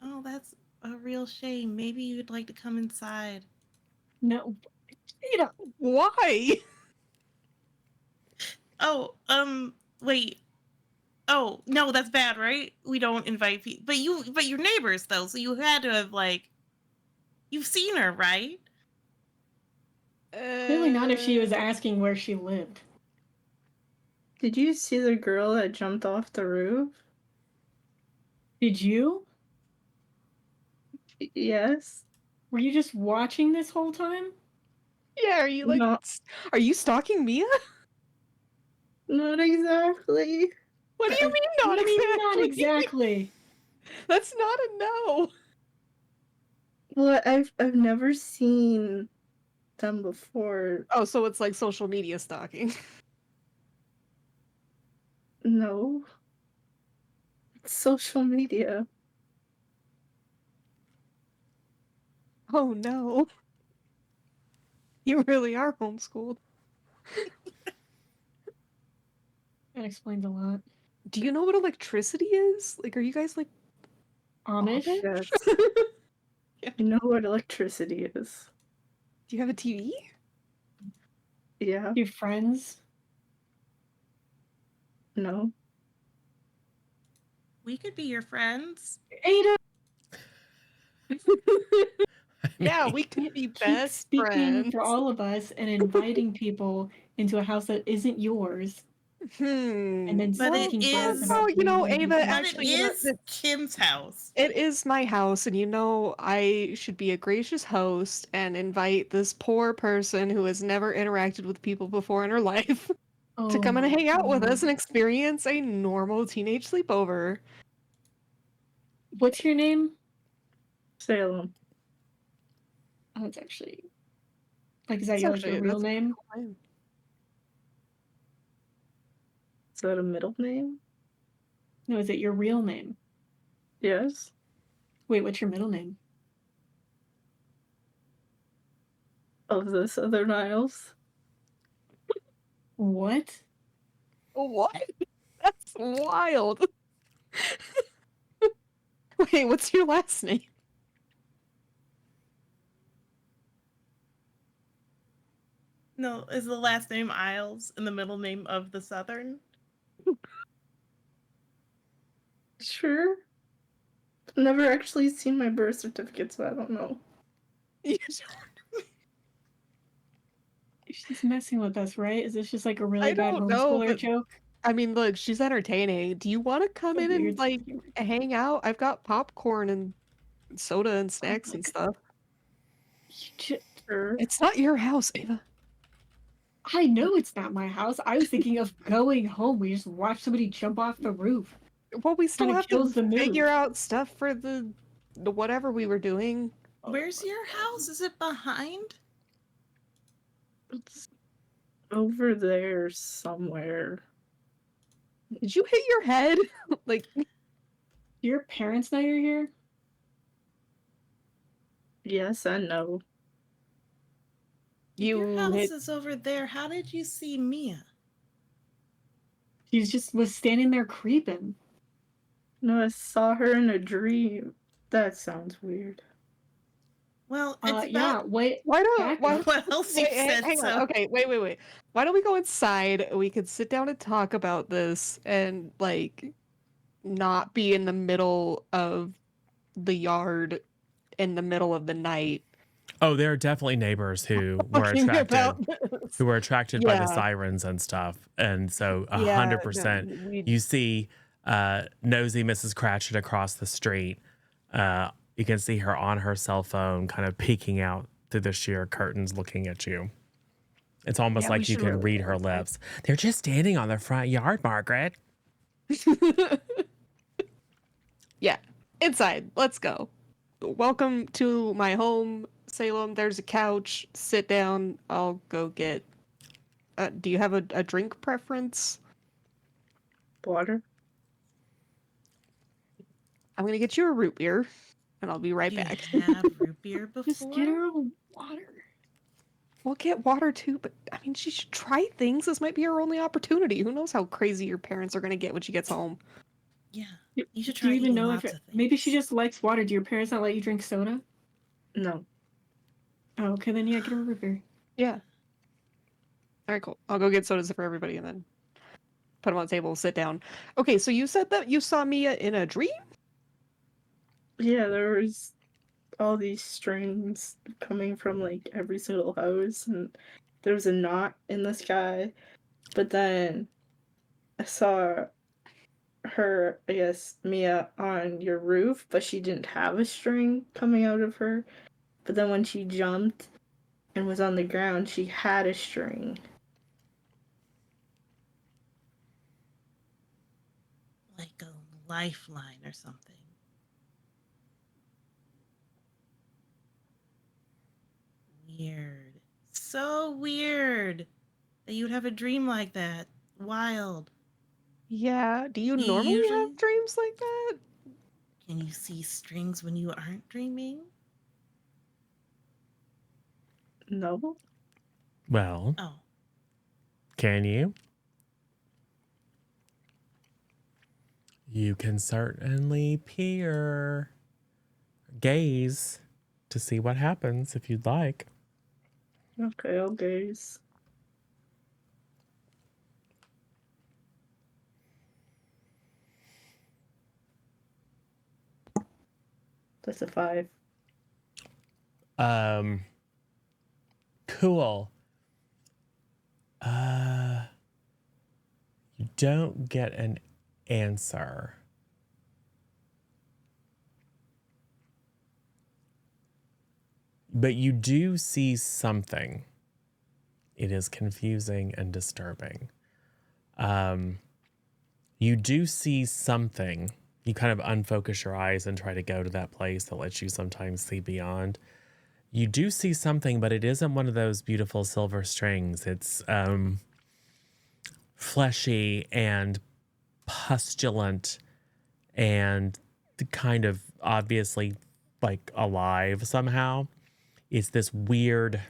Oh, that's a real shame. Maybe you'd like to come inside. No. Why? Oh, wait. Oh, no, that's bad, right? We don't invite people. But your neighbors though, so you had to have you've seen her, right? Clearly not if she was asking where she lived. Did you see the girl that jumped off the roof? Did you? Yes. Were you just watching this whole time? Yeah, are you like, No. are you stalking Mia? Not exactly. What do you mean not What do you mean exactly? not exactly? That's not a no. Well, I've never seen them before. Oh, so it's like social media stalking. No. It's social media. Oh no. You really are homeschooled. That explains a lot. Do you know what electricity is? Like, are you guys like Amish? Amish? Yes. You know what electricity is. Do you have a TV? Yeah. You friends? No. We could be your friends. Ada! Yeah, we could be Keep best speaking friends. for all of us and inviting people into a house that isn't yours. And then But it speaking for us is- about well, you know, being Ava, But actually, it you know, is Kim's house. it is my house, and you know, I should be a gracious host and invite this poor person who has never interacted with people before in her life to Oh come and my hang out with us God. and experience a normal teenage sleepover. What's your name? Salem. Oh, it's actually like, is that That's your actually- real that's a name? cool name. Is that a middle name? No, is it your real name? Yes. Wait, what's your middle name? Of the Southern Isles. What? What? That's wild. Wait, what's your last name? No, is the last name Isles and the middle name of the Southern? Sure. Never actually seen my birth certificate, so I don't know. She's messing with us, right? Is this just like a really I bad don't know, homeschooler but- joke? I mean, look, she's entertaining. Do you want to come in and like hang out? I've got popcorn and soda and snacks my and God. stuff. Sure. It's not your house, Ava. I know it's not my house. I was thinking of going home. We just watched somebody jump off the roof. Well, we still Kinda have to kills the mood. figure out stuff for the whatever we were doing. Where's your house? Is it behind? It's over there somewhere. Did you hit your head? Like, Your parents know you're here? Yes and no. Your house hit is over there. How did you see Mia? She just was standing there creeping. No, I saw her in a dream. That sounds weird. Well, it's about Yeah, wait. why don't back why up. what else you wait, said. hang on. So Okay, wait. Why don't we go inside? We could sit down and talk about this and like not be in the middle of the yard in the middle of the night Oh, there are definitely neighbors who were talking attracted about this. by the Yeah, sirens and stuff. And so yeah, 100% no, we you see nosy Mrs. Cratchit across the street. You can see her on her cell phone kind of peeking out through the sheer curtains looking at you. It's almost Yeah, we like you should can really read go her outside. lips. They're just standing on the front yard, Margaret. Yeah, inside. Let's go. Welcome to my home, Salem. There's a couch. Sit down. I'll go get. Do you have a drink preference? Water? I'm gonna get you a root beer, and I'll be right do you back. have root beer before? Just get her a water. We'll get water too, but I mean, she should try things. This might be her only opportunity. Who knows how crazy your parents are gonna get when she gets home? Yeah. You You should do try you even eating know if lots of things. maybe she just likes water? Do your parents not let you drink soda? No. Oh, okay, then yeah, get her a root beer. Yeah. All right, cool. I'll go get sodas for everybody and then put them on the table, sit down. Okay, so you said that you saw Mia in a dream? Yeah, there was all these strings coming from like every single house, and there was a knot in the sky. But then I saw her, I guess, Mia, on your roof, but she didn't have a string coming out of her. But then when she jumped and was on the ground, she had a string. Like a lifeline or something. Weird. So weird that you'd have a dream like that. Wild. Yeah. Do you You normally usually have dreams like that? can you see strings when you aren't dreaming? No? Well, Oh. can you? You can certainly peer, gaze to see what happens if you'd like. Okay, I'll gaze. That's a 5. Cool. You don't get an answer. But you do see something. It is confusing and disturbing. You do see something. You kind of unfocus your eyes and try to go to that place that lets you sometimes see beyond. You do see something, but it isn't one of those beautiful silver strings. It's fleshy and pustulant and kind of obviously like alive somehow. It's this weird,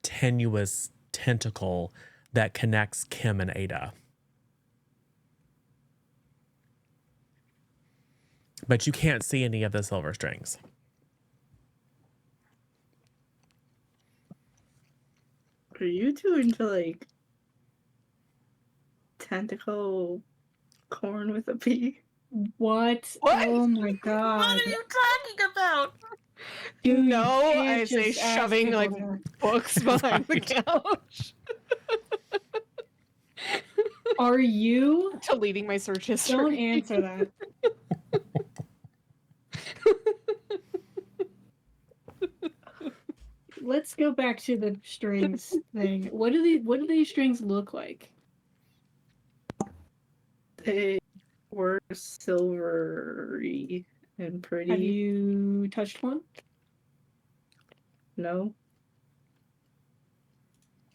tenuous tentacle that connects Kim and Ada. But you can't see any of the silver strings. Are you two into like tentacle corn with a P? What? What? Oh my What god. are you talking about? Dude, you No, can't I say just ask shoving people like that. books behind the couch. Are you? Deleting my search history. Don't answer that. Let's go back to the strings thing. What do these strings look like? They were silvery and pretty. Have you touched one? No?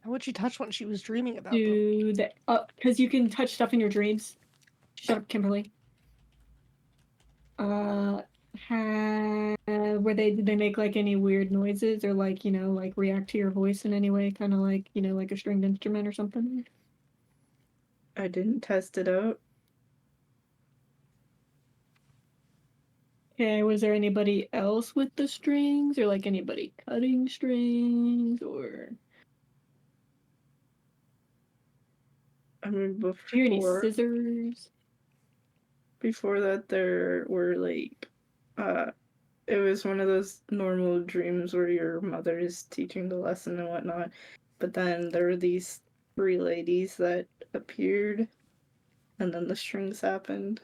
How would she touch one? She was dreaming about them. Do that because you can touch stuff in your dreams. Shut up, Kimberly. Did they make like any weird noises or like, like react to your voice in any way, kind of like, like a stringed instrument or something? I didn't test it out. Okay, was there anybody else with the strings or like anybody cutting strings or I mean, do you hear any before scissors? that, there were like, it was one of those normal dreams where your mother is teaching the lesson and whatnot. But then there were these three ladies that appeared, and then the strings happened.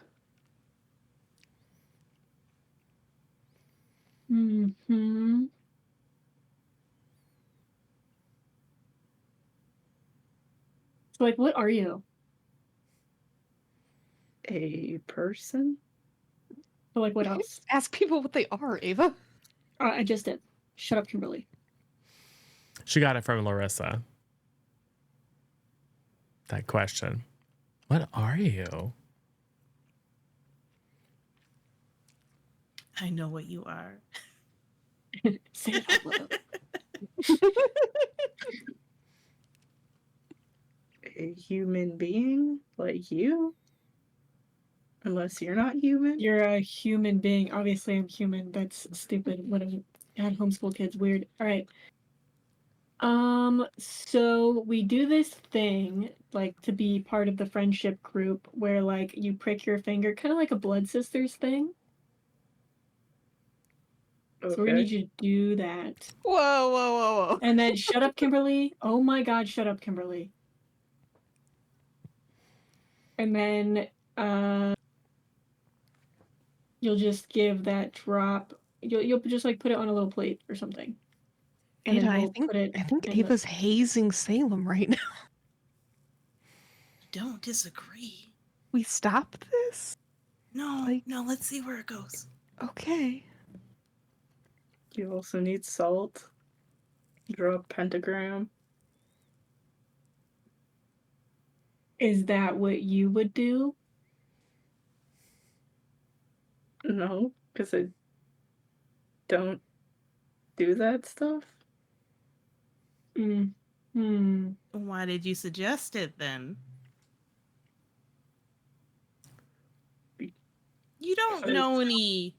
Mm-hmm. So like, what are you? A person? So like, what else? Ask people what they are, Ava. I just did. Shut up, Kimberly. She got it from Larissa. That question. What are you? I know what you are. Say it out loud. A human being like you? Unless you're not human? You're a human being. Obviously, I'm human. That's stupid. Whatever. God, homeschool kids, weird. All right. So we do this thing like to be part of the friendship group where like you prick your finger, kind of like a blood sisters thing. So we're gonna need Okay. you to do that. Whoa, whoa, whoa, whoa. And then shut up, Kimberly. Oh my God, shut up, Kimberly. And then you'll just give that drop. You'll just like put it on a little plate or something. And Ada, then I we'll think put it in Ava's hazing Salem right now. Don't disagree. We stop this? No, Like- no, let's see where it goes. Okay. You also need salt. Draw a pentagram. Is that what you would do? No, because I don't do that stuff. Hmm. Why did you suggest it then? You don't know any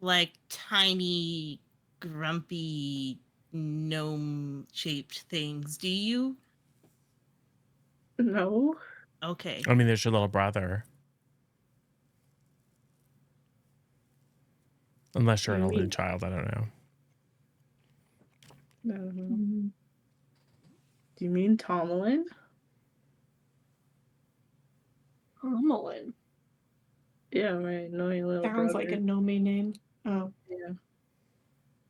like tiny, grumpy, gnome shaped things, do you? No. Okay. I mean, there's your little brother. Unless you're an only child, I don't know. No. Mm, Do you mean Tomlin? Homolin. Yeah, my annoying little Sounds brother. like a gnome name. Oh. Yeah.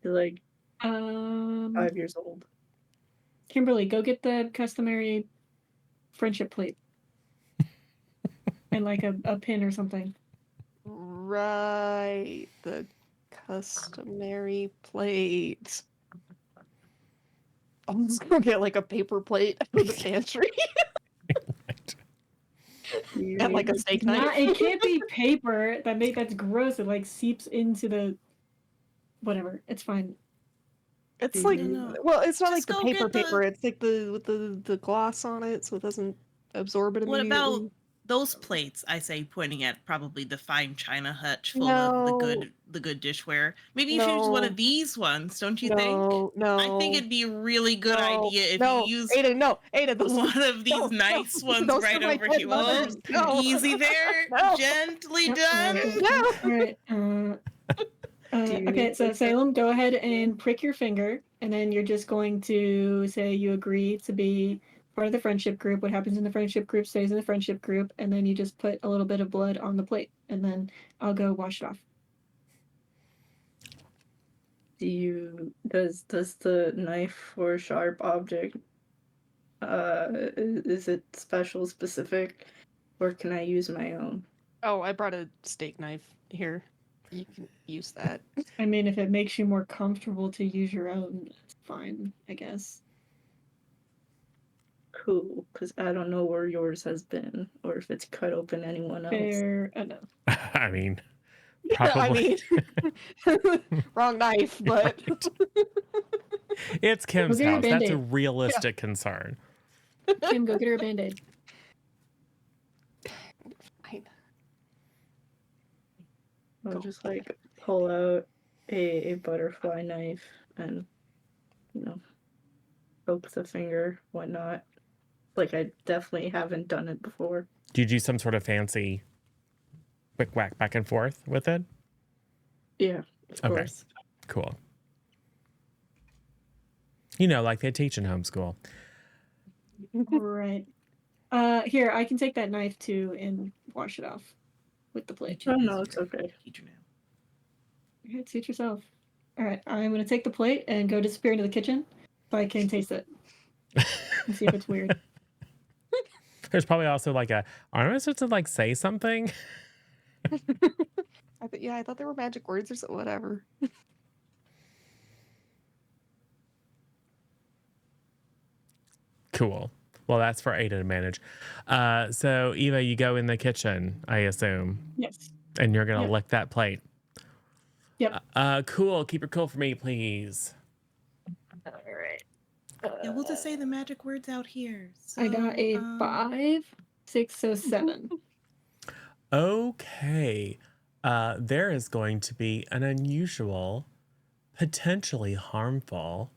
He's like 5 years old. Kimberly, go get the customary friendship plate. And like a pin or something. Right. The customary plate. I'm just gonna get like a paper plate out of the pantry. And like a steak knife. It can't be paper. That's gross. It like seeps into the whatever. It's fine. It's like No. well, it's not Just like the go paper get the- paper. It's like the gloss on it, so it doesn't absorb it What immediately. about those plates? I say, pointing at probably the fine china hutch full No. of the good dishware. Maybe you should use one No. of these ones, don't you think? No, no. I think it'd be a really good idea if no. you use Ada, no, Ada, those one of these no, nice no, ones those right are my over dead here. mothers. Whoa, No. easy there, No. gently Yep, done. No. All right. Okay, so Salem, go ahead and prick your finger, and then you're just going to say you agree to be part of the friendship group. What happens in the friendship group stays in the friendship group, and then you just put a little bit of blood on the plate, and then I'll go wash it off. Does the knife or sharp object is it special specific, or can I use my own? Oh, I brought a steak knife here. You can use that. I mean, if it makes you more comfortable to use your own, it's fine, I guess. Cool, because I don't know where yours has been, or if it's cut open anyone else. Fair enough. I mean, Probably. I mean, wrong knife, but It's Kim's get her house. That's a Band-Aid. realistic concern. Kim, go get her a Band-Aid. fine. I'll just like pull out a butterfly knife and, you know, poke the finger, whatnot. Like I definitely haven't done it before. Do you do some sort of fancy quick whack back and forth with it? Yeah, of Okay. course. Cool. You know, like they teach in homeschool. All right. Here, I can take that knife too and wash it off with the plate. Oh no, it's okay. Teacher now. Okay, suit yourself. All right, I'm gonna take the plate and go disappear into the kitchen so I can taste it and see if it's weird. There's probably also like a, aren't I supposed to like say something? I thought they were magic words or so, whatever. Cool. Well, that's for Ada to manage. So Eva, you go in the kitchen, I assume, Yes. and you're gonna Yep. lick that plate. Yep. Cool. Keep it cool for me, please. All right. Yeah, we'll just say the magic words out here. So, I got a 5, 6, so 7. Okay. There is going to be an unusual, potentially harmful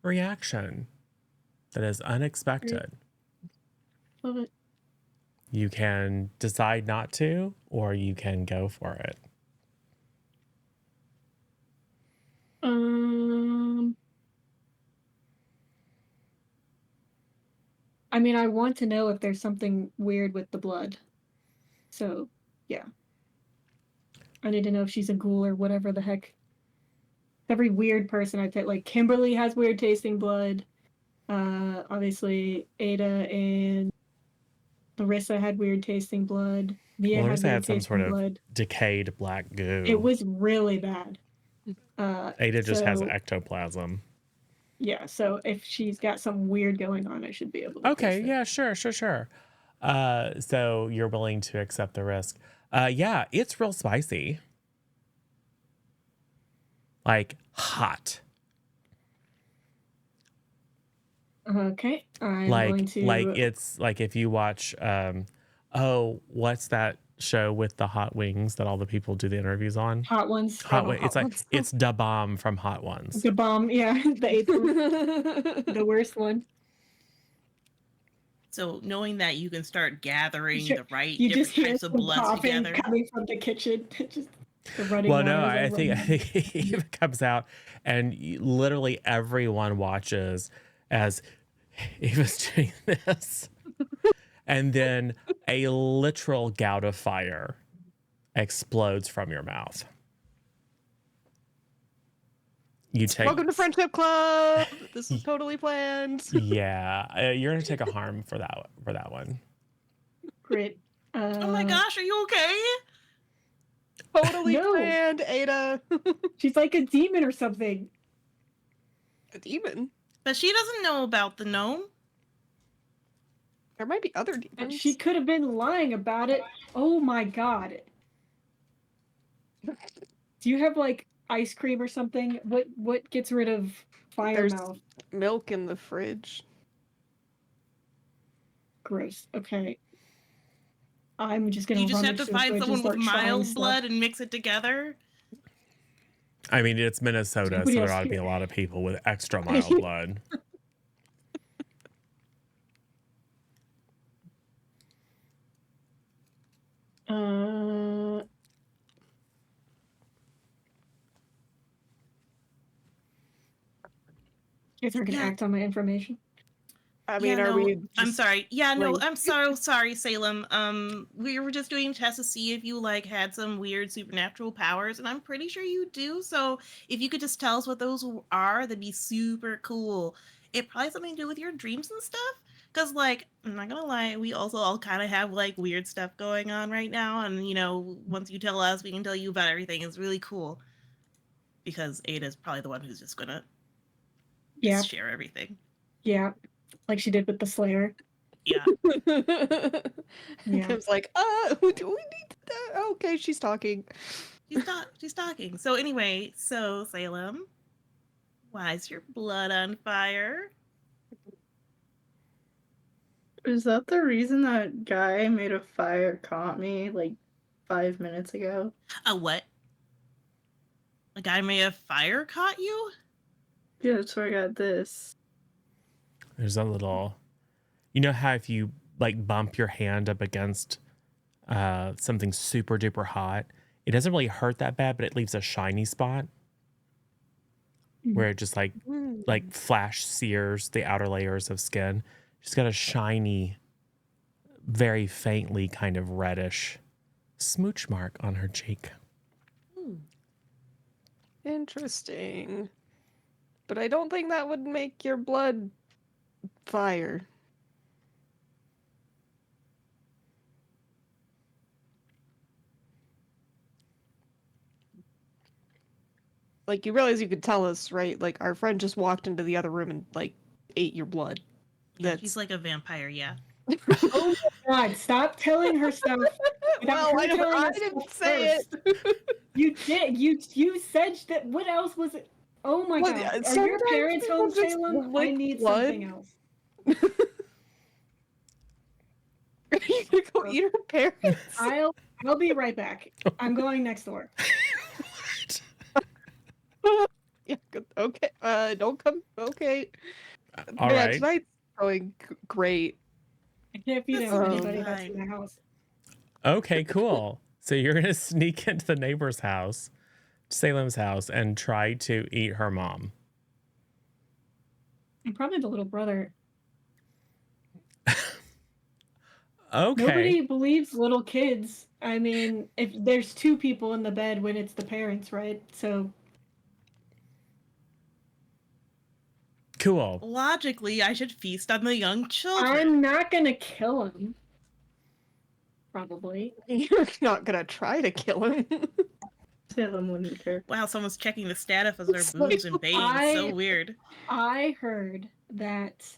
reaction that is unexpected. Love it. You can decide not to, or you can go for it. I mean, I want to know if there's something weird with the blood. So, yeah. I need to know if she's a ghoul or whatever the heck. Every weird person I've hit, like Kimberly has weird tasting blood. Obviously Ada and Larissa had weird tasting blood. Mia Well, had Larissa weird had some tasting sort of blood. decayed black goo. It was really bad. Ada just has so- ectoplasm. Yeah, so if she's got something weird going on, I should be able to Okay, taste it. yeah, sure. So you're willing to accept the risk. Yeah, it's real spicy. Like hot. Okay, I'm like going to like it's like if you watch what's that show with the hot wings that all the people do the interviews on? Hot Ones. Hot Oh, Wings. It's Hot like Ones. it's Da Bomb from Hot Ones. The bomb, yeah, the eighth one, the worst one. So knowing that you can start gathering the right You different just hear types of some blood coughing together. coming from the kitchen. Just the running Well, no, waters I are think running. Eva comes out and literally everyone watches as Eva's doing this, and then a literal gout of fire explodes from your mouth. You take Welcome to Friendship Club. This is totally planned. yeah, you're gonna take a harm for that one. Great. Oh my gosh, are you okay? Totally No. planned, Ada. She's like a demon or something. A demon. But she doesn't know about the gnome. There might be other And demons. she could have been lying about it. Oh my god. Do you have like ice cream or something? What gets rid of fire There's mouth? milk in the fridge. Gross. Okay. I'm just gonna You just run have to upstairs find so I someone just with start trying mild stuff. blood and mix it together. I mean, it's Minnesota, Somebody so there else ought to be here. a lot of people with extra mild blood. You guys are gonna Yeah. act on my information. I mean, Yeah, are no, we? I'm just- sorry. Yeah, no, like- I'm sorry, Salem. We were just doing tests to see if you like had some weird supernatural powers, and I'm pretty sure you do. So if you could just tell us what those are, that'd be super cool. It probably has something to do with your dreams and stuff. Cause like, I'm not gonna lie, we also all kind of have like weird stuff going on right now, and you know, once you tell us, we can tell you about everything. It's really cool. Because Ada's probably the one who's just gonna Yeah, share everything. yeah. Like she did with the Slayer. Yeah. Yeah. Kim's like, who do we need to okay, she's talking. She's talking. So anyway, so Salem, why is your blood on fire? Is that the reason that guy made a fire caught me like 5 minutes ago? A what? A guy may have fire caught you? Yeah, that's where I got this. There's a little, you know how if you like bump your hand up against something super duper hot, it doesn't really hurt that bad, but it leaves a shiny spot where it just like flash sears the outer layers of skin. She's got a shiny, very faintly kind of reddish smooch mark on her cheek. Interesting. But I don't think that would make your blood fire. Like, you realize you could tell us, right? Like, our friend just walked into the other room and, like, ate your blood. Yeah, That's... she's like a vampire, yeah. Oh my god, stop telling her stuff. Well, I didn't say it. You did. You said that. What else was it? Oh my Well, god. yeah, Are your sometimes parents people home, just Salem? I lick need blood. something else. Are you gonna go eat her parents? I'll be right back. I'm going next door. Yeah, good. Okay. Don't come. Okay. All Man, right. tonight's going great. I can't feed This it with is anybody that's fine. in the house. Okay, cool. So you're going to sneak into the neighbor's house, Salem's house, and try to eat her mom. And probably the little brother. Okay. Nobody believes little kids. I mean, if there's two people in the bed when it's the parents, right? So Cool. Logically, I should feast on the young children. I'm not gonna kill him. Probably. You're not gonna try to kill him. Salem wouldn't care. Wow, someone's checking the status of their boobs and baying. So weird. I heard that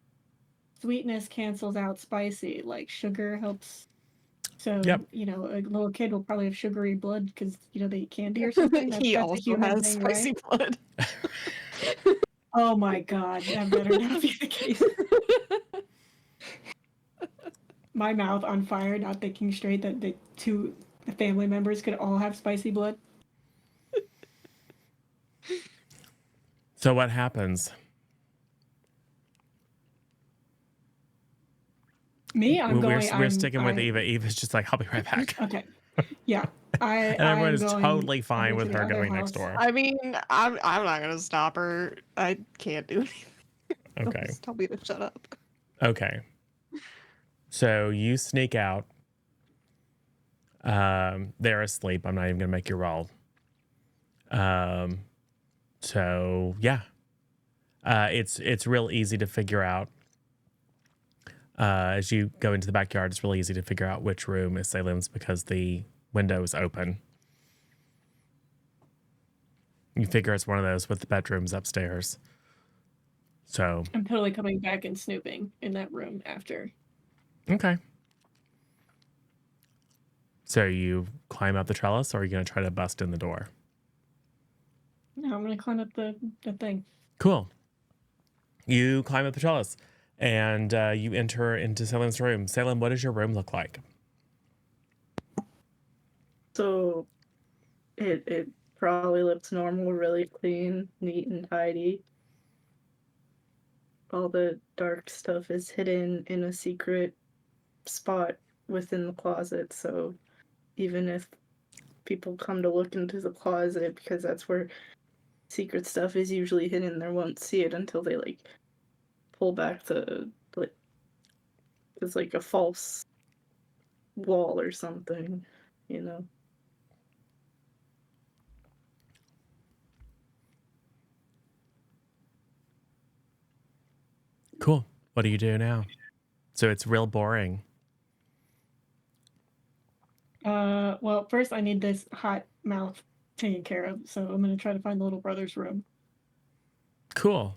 sweetness cancels out spicy, like sugar helps. So, Yep. you know, a little kid will probably have sugary blood because, you know, they eat candy or something. He That's a also human has thing, spicy right? blood. Oh my god, that better not be the case. My mouth on fire, not thinking straight that the two family members could all have spicy blood. So what happens? Me, We're sticking with Eva. Eva's just like, I'll be right back. Okay. Yeah. And everyone is totally fine over with to the her other going house. next door. I mean, I'm not gonna stop her. I can't do anything. Okay. Just tell me to shut up. Okay. So you sneak out. They're asleep. I'm not even gonna make you roll. So yeah. It's real easy to figure out. As you go into the backyard, it's really easy to figure out which room is Salem's because the window is open. You figure it's one of those with the bedrooms upstairs. So I'm totally coming back and snooping in that room after. okay. So you climb up the trellis, or are you going to try to bust in the door? No, I'm gonna climb up the thing. Cool. You climb up the trellis, and you enter into Salem's room. Salem, what does your room look like? So it probably looks normal, really clean, neat and tidy. All the dark stuff is hidden in a secret spot within the closet, so even if people come to look into the closet, because that's where secret stuff is usually hidden, they won't see it until they like pull back the like it's like a false wall or something, you know. Cool. What do you do now? So it's real boring. Well, first I need this hot mouth taken care of, so I'm gonna try to find the little brother's room. Cool.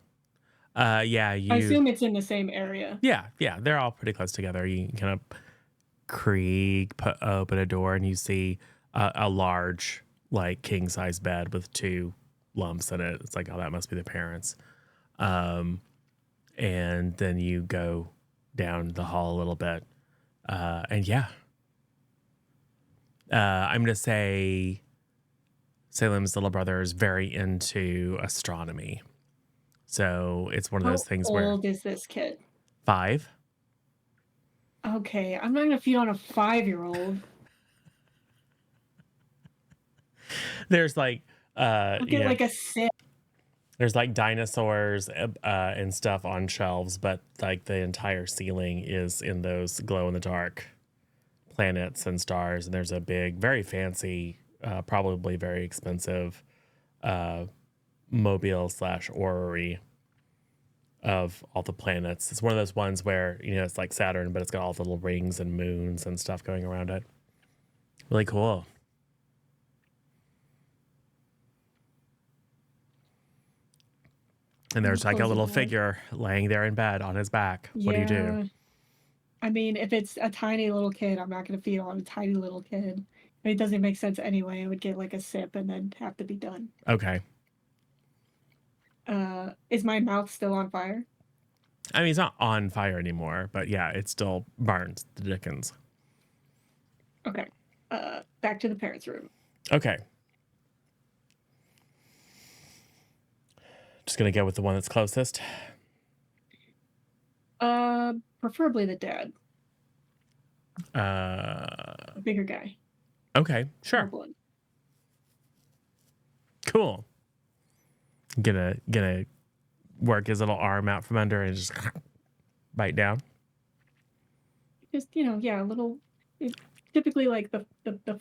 Yeah, I assume it's in the same area. yeah, they're all pretty close together. You kind of open a door and you see a large, like, king size bed with 2 lumps in it. It's like, oh, that must be the parents. And then you go down the hall a little bit. And yeah, I'm going to say Salem's little brother is very into astronomy. So it's one of those things How where old is this kid? 5. Okay, I'm not gonna feed on a 5-year-old. There's like, I'll get like a 6. there's like dinosaurs and stuff on shelves, but like the entire ceiling is in those glow in the dark planets and stars. And there's a big, very fancy, probably very expensive mobile / orrery of all the planets. It's one of those ones where, it's like Saturn, but it's got all the little rings and moons and stuff going around it. Really cool. And there's like a little figure laying there in bed on his back. What do you do? I mean, if it's a tiny little kid, I'm not gonna feed on a tiny little kid. It doesn't make sense anyway. I would get like a sip and then have to be done. Okay. Is my mouth still on fire? I mean, it's not on fire anymore, but yeah, it still burns the dickens. Okay. Back to the parents' room. Okay. Just gonna go with the one that's closest. Preferably the dad. A bigger guy. Okay, sure. Blood. Cool. Gonna work his little arm out from under and just bite down. Just a little. Typically, like the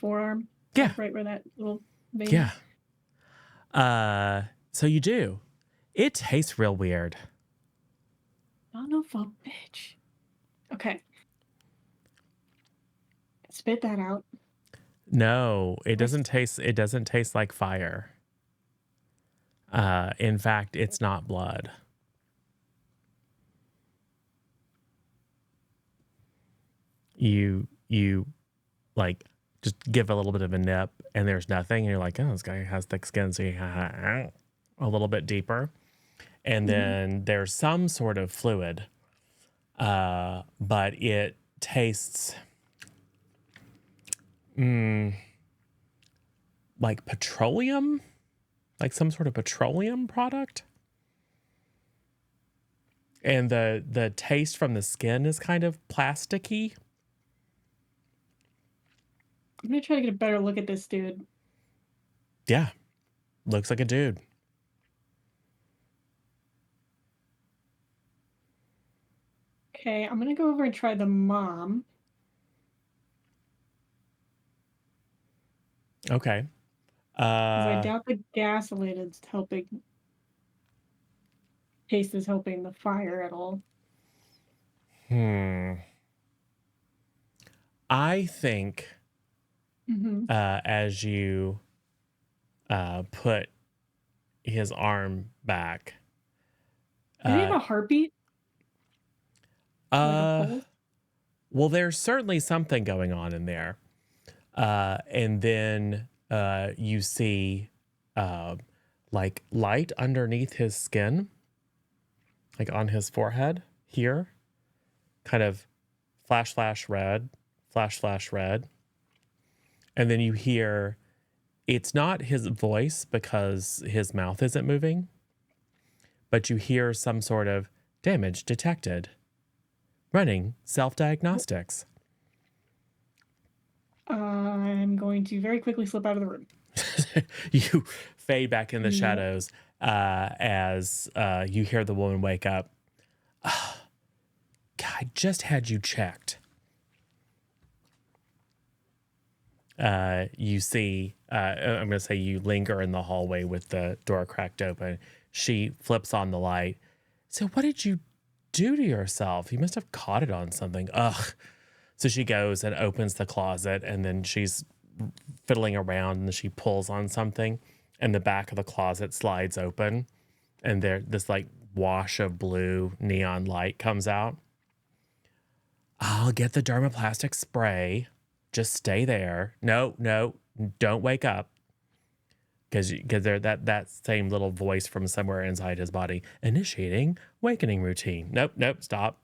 forearm. Yeah. Right where that little vein. Yeah. So you do. It tastes real weird. Son of a bitch. Okay. Spit that out. No, it doesn't taste. It doesn't taste like fire. In fact, it's not blood. You like just give a little bit of a nip, and there's nothing, and you're like, oh, this guy has thick skin, so you a little bit deeper, and then there's some sort of fluid, but it tastes like petroleum, like some sort of petroleum product. And the taste from the skin is kind of plasticky. I'm gonna try to get a better look at this dude. Yeah. Looks like a dude. Okay, I'm gonna go over and try the mom. Okay. 'Cause I doubt the gasoline is helping. Taste is helping the fire at all. I think as you put his arm back. Did he have a heartbeat? Like a pulse? Well, there's certainly something going on in there. And then you see like light underneath his skin, like on his forehead here, kind of flash, flash, red, flash, flash, red. And then you hear, it's not his voice because his mouth isn't moving, but you hear some sort of damage detected. Running self-diagnostics. I'm going to very quickly slip out of the room. You fade back in the shadows as you hear the woman wake up. God, I just had you checked. You see, I'm going to say you linger in the hallway with the door cracked open. She flips on the light. So what did you do to yourself? You must have caught it on something. Ugh. So she goes and opens the closet, and then she's fiddling around, and she pulls on something, and the back of the closet slides open, and there this like wash of blue neon light comes out. I'll get the dermoplastic spray. Just stay there. No, don't wake up. Because they're that same little voice from somewhere inside his body. Initiating wakening routine. Nope, stop.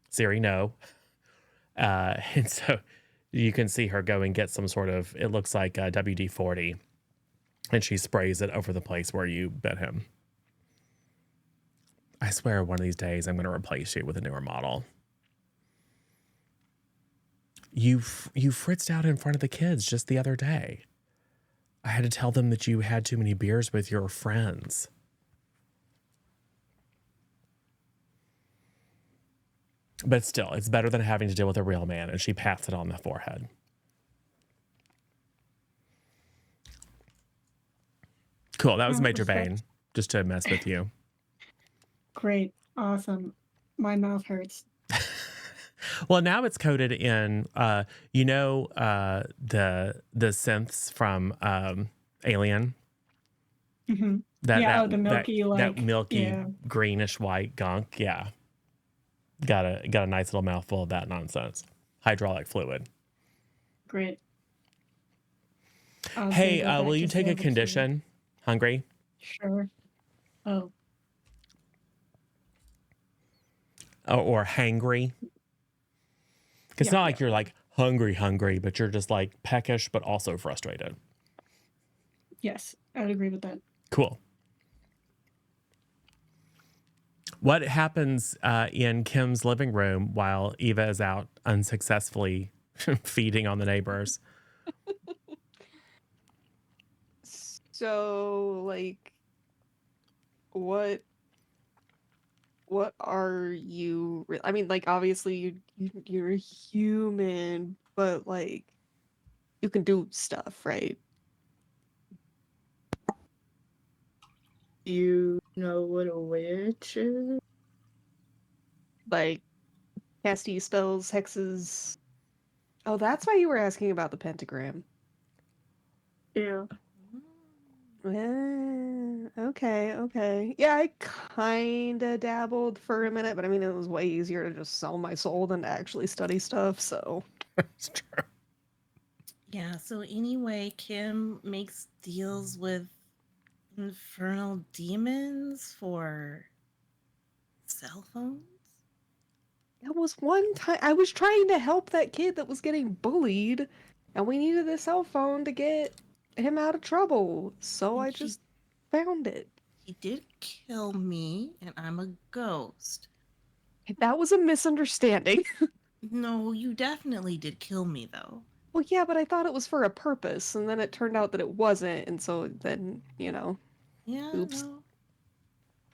Siri, no. And so you can see her go and get some sort of, it looks like WD-40. And she sprays it over the place where you bit him. I swear one of these days I'm going to replace you with a newer model. You fritzed out in front of the kids just the other day. I had to tell them that you had too many beers with your friends. But still, it's better than having to deal with a real man. And she pats it on the forehead. Cool. That was Major Respect. Bane, just to mess with you. Great. Awesome. My mouth hurts. Well, now it's coated in, the synths from Alien. Mm-hmm. That the milky, that milky yeah. greenish white gunk. Yeah, got a nice little mouthful of that nonsense. Hydraulic fluid. Great. I'll Hey, go back will you to take a Silver condition? Hungry? Sure. Oh, Or hangry? It's Yeah, not like you're like hungry, but you're just like peckish, but also frustrated. yes. I would agree with that. Cool. What happens in Kim's living room while Eva is out unsuccessfully feeding on the neighbors? So, like, what are you? I mean, like, obviously you're a human, but like, you can do stuff, right? You know what a witch is? Like, casty spells, hexes. Oh, that's why you were asking about the pentagram. Yeah. Okay. Yeah, I kinda dabbled for a minute, but I mean, it was way easier to just sell my soul than to actually study stuff, so. It's true. Yeah, so anyway, Kim makes deals with infernal demons for cell phones. That was one time I was trying to help that kid that was getting bullied, and we needed a cell phone to get him out of trouble, so And I just found it. He did kill me, and I'm a ghost. That was a misunderstanding. No, you definitely did kill me, though. Well, yeah, but I thought it was for a purpose, and then it turned out that it wasn't, and so then, Yeah, oops. no.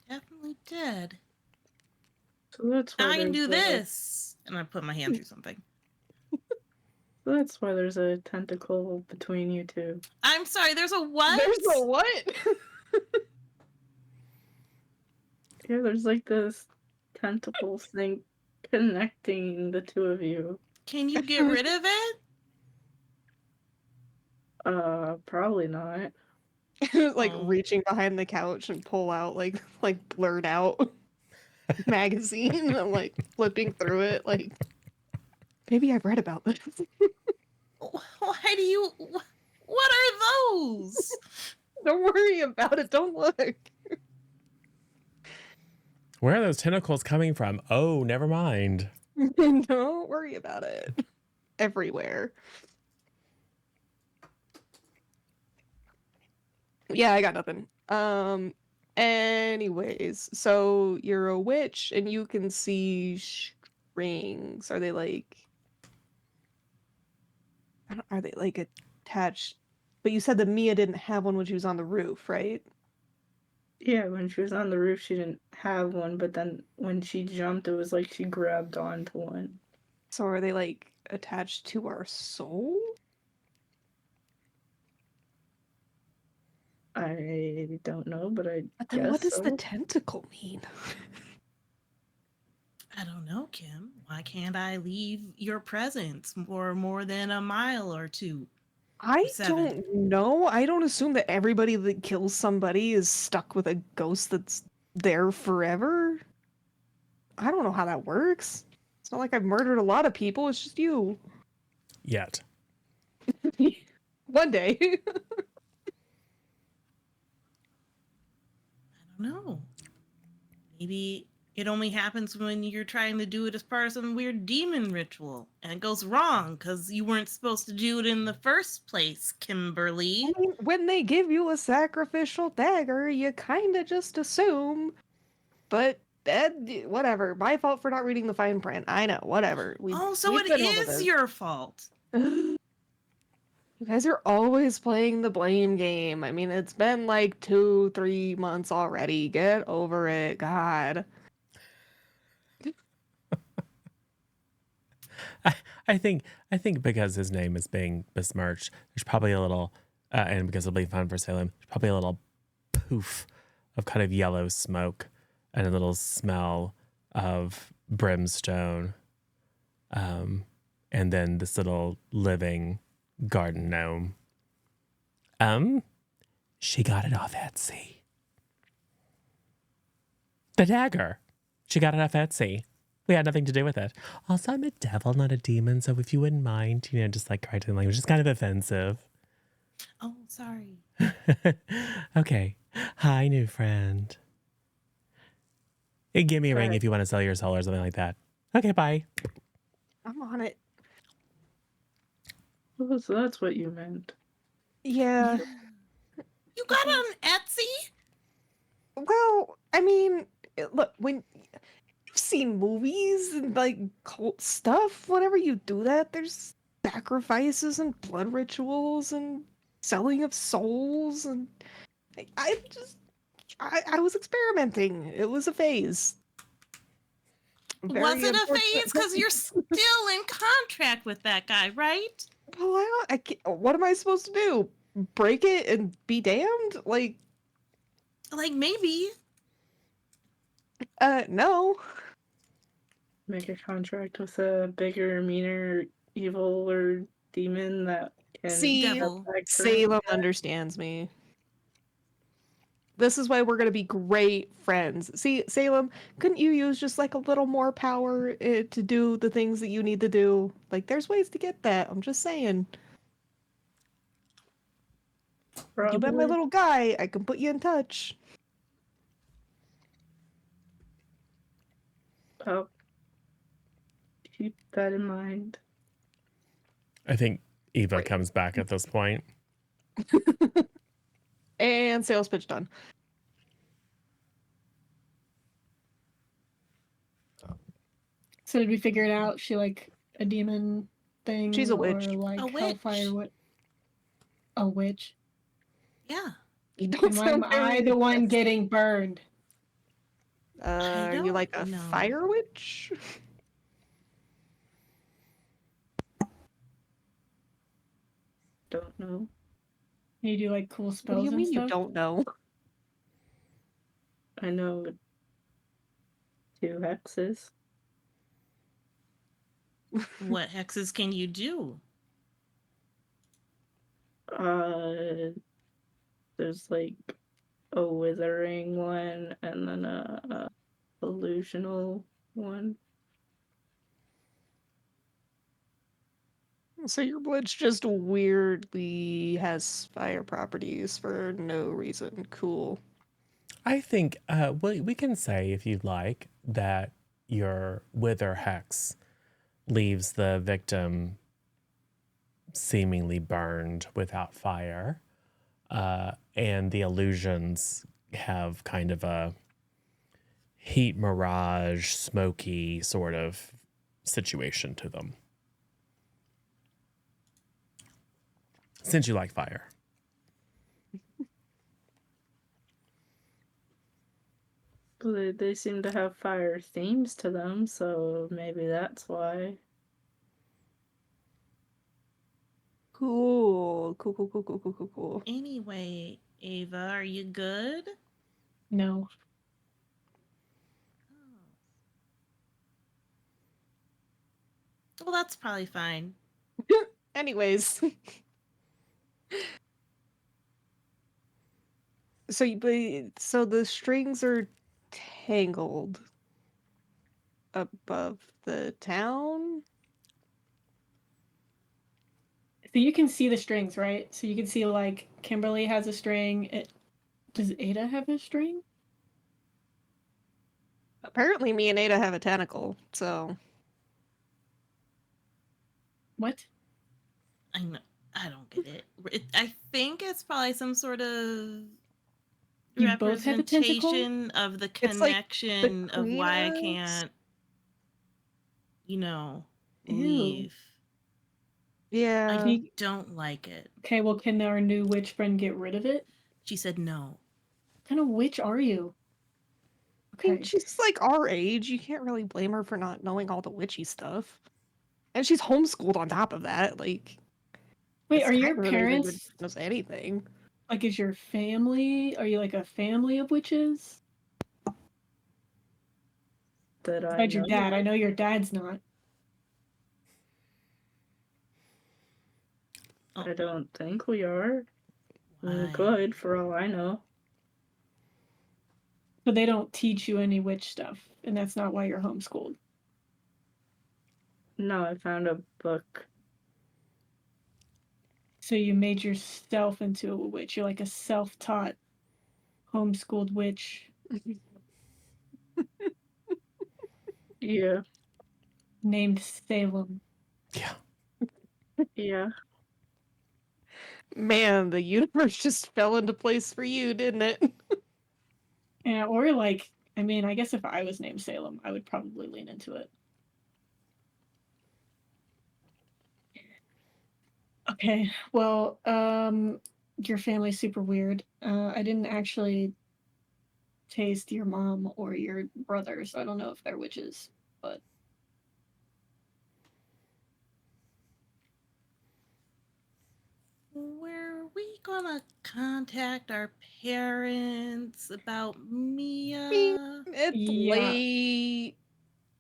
Definitely did. So that's why I can do there's this! And I put my hand through something. So that's why there's a tentacle between you two. I'm sorry, there's a what? There's a what? Yeah, there's like this tentacle thing connecting the two of you. Can you get rid of it? Probably not. Like Oh. reaching behind the couch and pull out like blurred out magazine. I'm like flipping through it like maybe I've read about this. Why do you... What are those? Don't worry about it. Don't look. Where are those tentacles coming from? Oh, never mind. Don't worry about it. Everywhere. Yeah, I got nothing. Anyways, so you're a witch and you can see strings. Are they like attached? But you said that Mia didn't have one when she was on the roof, right? Yeah, when she was on the roof, she didn't have one, but then when she jumped, it was like she grabbed onto one. So are they like attached to our soul? I don't know, but I But then guess what does the so. tentacle mean? I don't know, Kim. Why can't I leave your presence for more than a mile or two? I 7. don't know. I don't assume that everybody that kills somebody is stuck with a ghost that's there forever. I don't know how that works. It's not like I've murdered a lot of people. It's just you. Yet. One day. I don't know. Maybe it only happens when you're trying to do it as part of some weird demon ritual and it goes wrong because you weren't supposed to do it in the first place, Kimberly. I mean, when they give you a sacrificial dagger, you kind of just assume. But whatever. My fault for not reading the fine print. I know. Whatever. So we've it been over is this. your fault. You guys are always playing the blame game. I mean, it's been like 2-3 months already. Get over it. God. I think because his name is being besmirched, there's probably a little, and because it'll be fun for Salem, there's probably a little poof of kind of yellow smoke and a little smell of brimstone, and then this little living garden gnome. She got it off Etsy. The dagger. She got it off Etsy. We had nothing to do with it. Also, I'm a devil, not a demon, so if you wouldn't mind, just like correcting language, it's kind of offensive. Oh, sorry. Okay. Hi, new friend. Hey, give me a ring Sure. if you want to sell your soul or something like that. Okay, bye. I'm on it. Oh, so that's what you meant. Yeah. You got it on Etsy? Well, I mean, look, when you've seen movies and like cult stuff, whenever you do that, there's sacrifices and blood rituals and selling of souls, and I was experimenting. It was a phase. Was it a unfortunate. phase? Because you're still in contract with that guy, right? Well, I can't, what am I supposed to do? Break it and be damned? Like, Like, maybe. no. Make a contract with a bigger, meaner, evil, or demon that can See, Devil. attack Salem understands me. This is why we're gonna be great friends. See, Salem, couldn't you use just like a little more power to do the things that you need to do? Like, there's ways to get that. I'm just saying. Probably. You bet my little guy. I can put you in touch. Oh, keep that in mind. I think Eva Great. comes back at this point. And sales pitch done. So did we figure it out? She like a demon thing? She's a witch. Or like A witch. hellfire? What? A witch? Yeah. You don't And why sound am I very the one impressed. getting burned? Are you don't like a know. fire witch? Don't know. You do like cool What spells do you and mean you stuff? don't know? I know 2 hexes. What hexes can you do? There's like a withering one and then a illusional one. So your blitz just weirdly has fire properties for no reason. Cool. I think we can say, if you'd like, that your wither hex leaves the victim seemingly burned without fire, and the illusions have kind of a heat mirage, smoky sort of situation to them. Since you like fire. They seem to have fire themes to them, so maybe that's why. Cool. Cool. Anyway, Ava, are you good? No. Well, that's probably fine. Anyways. So the strings are tangled above the town. So you can see the strings, right? So you can see like Kimberly has a string. Does Ada have a string? Apparently, me and Ada have a tentacle, so What? I know. I don't get it. I think it's probably some sort of You both have a tentacle? representation of the It's like connection of between why I us. can't, Ew. leave. Yeah. I don't like it. Okay, well, can our new witch friend get rid of it? She said no. What kind of witch are you? I mean, Okay. she's like our age. You can't really blame her for not knowing all the witchy stuff. And she's homeschooled on top of that. Like, Wait, it's are your kind of really good parents, knows anything. like, is your family, are you like a family of witches? That I Besides your know. dad. I know your dad's not. Oh, I don't think we are. We why? could, for all I know. But they don't teach you any witch stuff, and that's not why you're homeschooled. No, I found a book. So you made yourself into a witch. You're like a self-taught, homeschooled witch Yeah. named Salem. Yeah. Yeah. Man, the universe just fell into place for you, didn't it? Yeah, or like, I mean, I guess if I was named Salem, I would probably lean into it. Okay, well, your family's super weird. I didn't actually taste your mom or your brothers. I don't know if they're witches, but Were we gonna contact our parents about Mia? It's Yeah. late.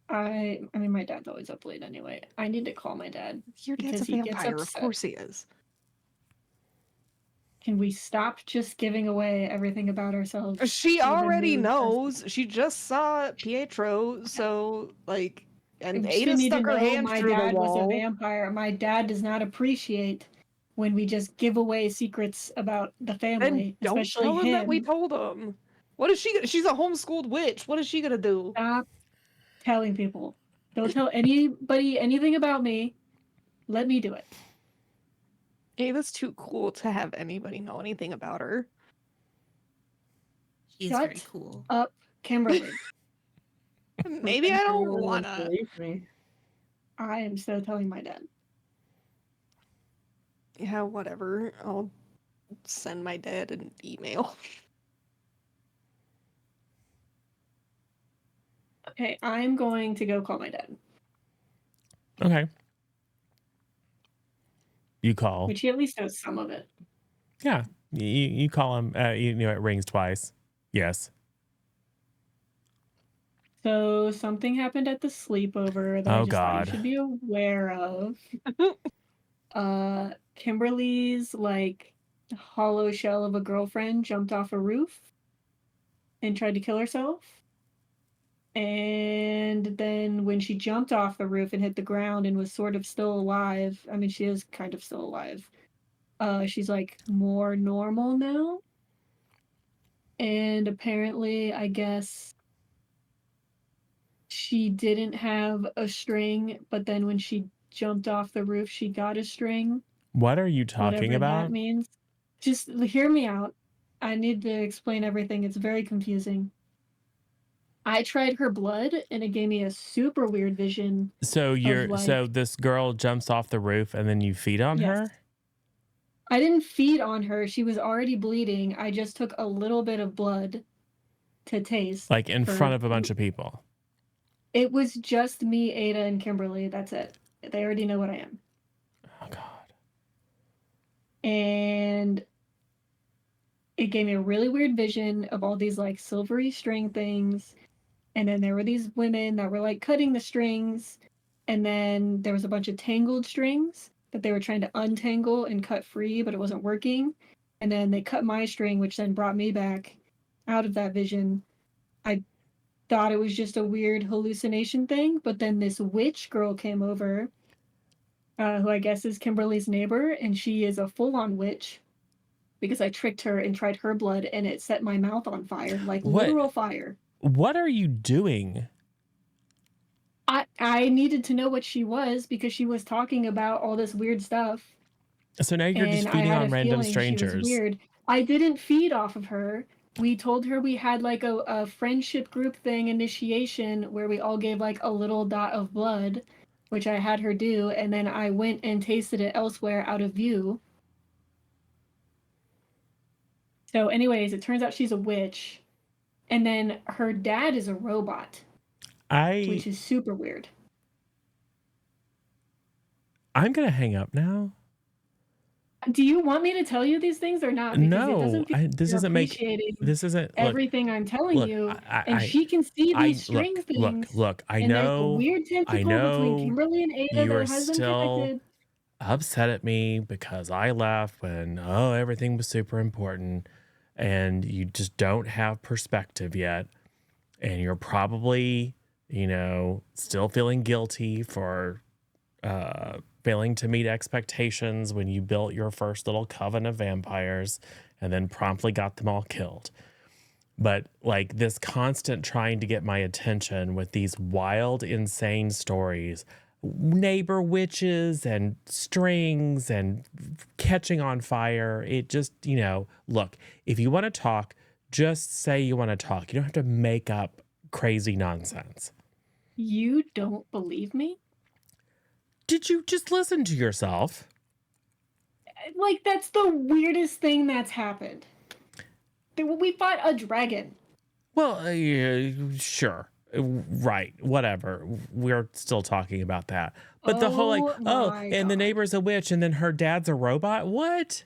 I mean, my dad's always up late anyway. I need to call my dad. Your dad's Because a he gets vampire. Of upset. course he is. Can we stop just giving away everything about ourselves? She to the already new person? knows. She just saw Pietro, so like, and You Ada shouldn't need to stuck her know hand my through the dad was a wall. vampire. My dad does not appreciate when we just give away secrets about the family, Then don't especially tell him that we him. told him. What is she? She's a homeschooled witch. What is she gonna do? Stop telling people. Don't tell anybody anything about me. Let me do it. Ada's too cool to have anybody know anything about her. She is Shut very cool. up, Kimberly. Maybe I think don't everyone would wanna. believe me. I am so telling my dad. Yeah, whatever. I'll send my dad an email. Okay, I'm going to go call my dad, Okay. You call. which he at least knows some of it. Yeah. You call him. You know, it rings twice. Yes. So something happened at the sleepover that I Oh, just thought God. you should be aware of. Kimberly's like hollow shell of a girlfriend jumped off a roof and tried to kill herself. And then when she jumped off the roof and hit the ground and was sort of still alive, I mean, she is kind of still alive. She's like more normal now. And apparently, I guess she didn't have a string, but then when she jumped off the roof, she got a string. What are you talking Whatever about? that means. Just hear me out. I need to explain everything. It's very confusing. I tried her blood and it gave me a super weird vision. So like- so this girl jumps off the roof and then you feed on Yes. her? I didn't feed on her. She was already bleeding. I just took a little bit of blood to taste. Like in front of a bunch of people. It was just me, Ada, and Kimberly. That's it. They already know what I am. Oh, God. And it gave me a really weird vision of all these like silvery string things. And then there were these women that were like cutting the strings. And then there was a bunch of tangled strings that they were trying to untangle and cut free, but it wasn't working. And then they cut my string, which then brought me back out of that vision. I thought it was just a weird hallucination thing, but then this witch girl came over, who I guess is Kimberly's neighbor, and she is a full-on witch because I tricked her and tried her blood, and it set my mouth on fire, like literal fire. What are you doing? I needed to know what she was because she was talking about all this weird stuff. So now you're just And feeding I had on a random feeling she was strangers. weird. I didn't feed off of her. We told her we had like a friendship group thing initiation where we all gave like a little dot of blood, which I had her do, and then I went and tasted it elsewhere out of view. So anyways, it turns out she's a witch. And then her dad is a robot, which is super weird. I'm gonna hang up now. Do you want me to tell you these things or not? Because No, it doesn't feel this you're doesn't make. appreciating This isn't. everything I'm telling Look, you. And she can see these string things. Look. I and there's a know. weird tentacle between Kimberly and Ada You are that has them still connected. upset at me because I left when everything was super important, and you just don't have perspective yet, and you're probably still feeling guilty for failing to meet expectations when you built your first little coven of vampires and then promptly got them all killed. But like this constant trying to get my attention with these wild, insane stories, neighbor witches and strings and catching on fire. It just, look, if you want to talk, just say you want to talk. You don't have to make up crazy nonsense. You don't believe me? Did you just listen to yourself? Like, that's the weirdest thing that's happened. We fought a dragon. Well, sure. Right. Whatever. We're still talking about that. But the whole and the neighbor's a witch and then her dad's a robot? What?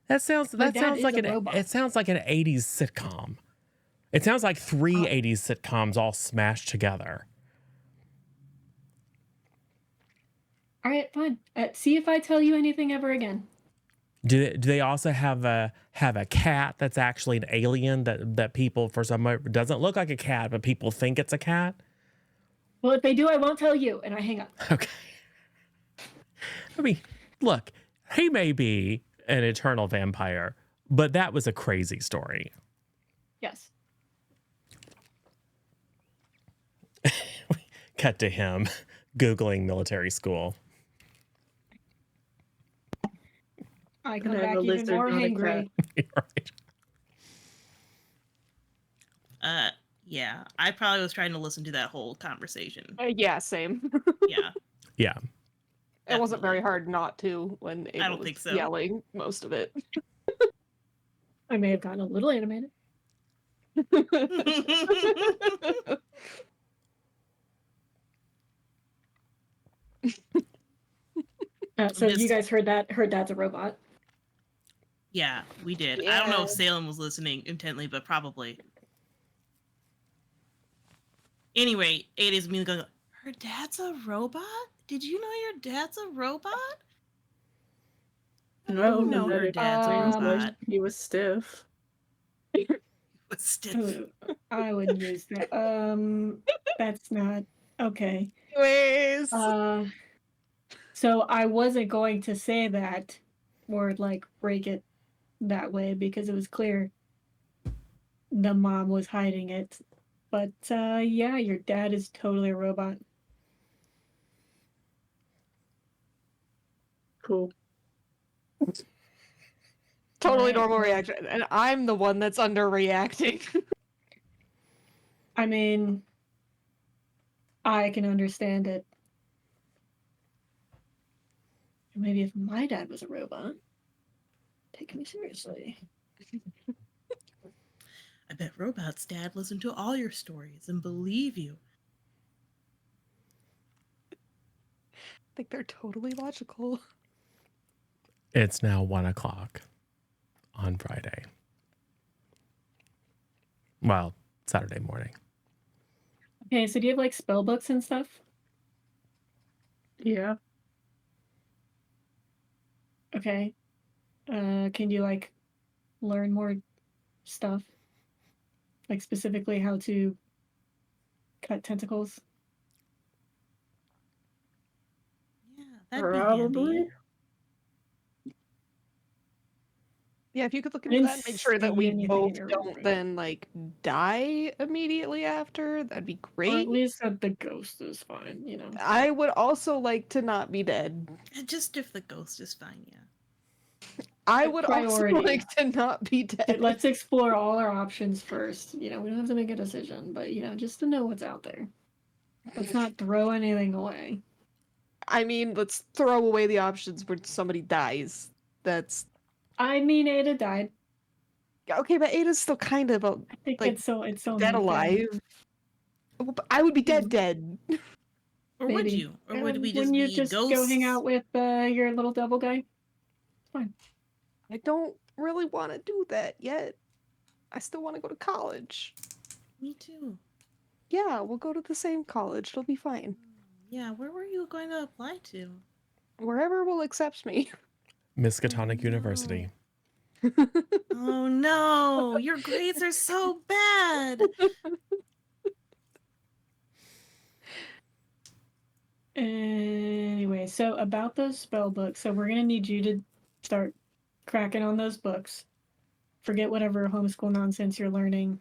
It sounds like an 80s sitcom. It sounds like three 80s sitcoms all smashed together. All right, fine. See if I tell you anything ever again. Do they also have a cat that's actually an alien that people for some reason doesn't look like a cat, but people think it's a cat? Well, if they do, I won't tell you, and I hang up. Okay. I mean, look, he may be an eternal vampire, but that was a crazy story. Yes. Cut to him Googling military school. I come back even more hangry. Right. Yeah, I probably was trying to listen to that whole conversation. Yeah, same. Yeah. Yeah. It wasn't very hard not to when Ava I don't was think so. yelling most of it. I may have gotten a little animated. So you guys heard that? Heard that's a robot? Yeah, we did. Yeah. I don't know if Salem was listening intently, but probably. Anyway, Ada's me going, her dad's a robot? Did you know your dad's a robot? No, know her dad's a robot. He was stiff. But still. I wouldn't use that. That's not okay. Anyways. So I wasn't going to say that or like break it that way because it was clear the mom was hiding it. But yeah, your dad is totally a robot. Cool. Totally normal reaction. And I'm the one that's underreacting. I mean, I can understand it. Maybe if my dad was a robot, take me seriously. I bet robots, Dad, listen to all your stories and believe you. I think they're totally logical. It's now 1:00 on Friday. Well, Saturday morning. Okay, so do you have like spell books and stuff? Yeah. Okay. Can you like learn more stuff? Like specifically how to cut tentacles? Yeah, that'd Probably. be handy. Yeah, if you could look I into didn't that, make sure that see we anything in both your don't report. then like die immediately after. That'd be Or at great. least that the ghost is fine, you know. I would also like to not be dead. Just if the ghost is fine, yeah. I The would also priority. like to not be dead. Let's explore all our options first. You know, we don't have to make a decision, but you know, just to know what's out there. Let's not throw anything away. I mean, let's throw away the options where somebody dies. That's I mean, Ada died. okay, but Ada's still kind of a I think like it's so dead not fair. alive. Well, but I would be dead Mhm. dead. Or would Maybe. you? Or would we just Wouldn't you be just ghosts? go hang out with your little devil guy? It's fine. I don't really want to do that yet. I still want to go to college. Me too. Yeah, we'll go to the same college. It'll be fine. Yeah, where were you going to apply to? Wherever will accept me. Miskatonic no. University. Oh no, your grades are so bad. Anyway, so about those spell books, so we're gonna need you to start cracking on those books. Forget whatever homeschool nonsense you're learning.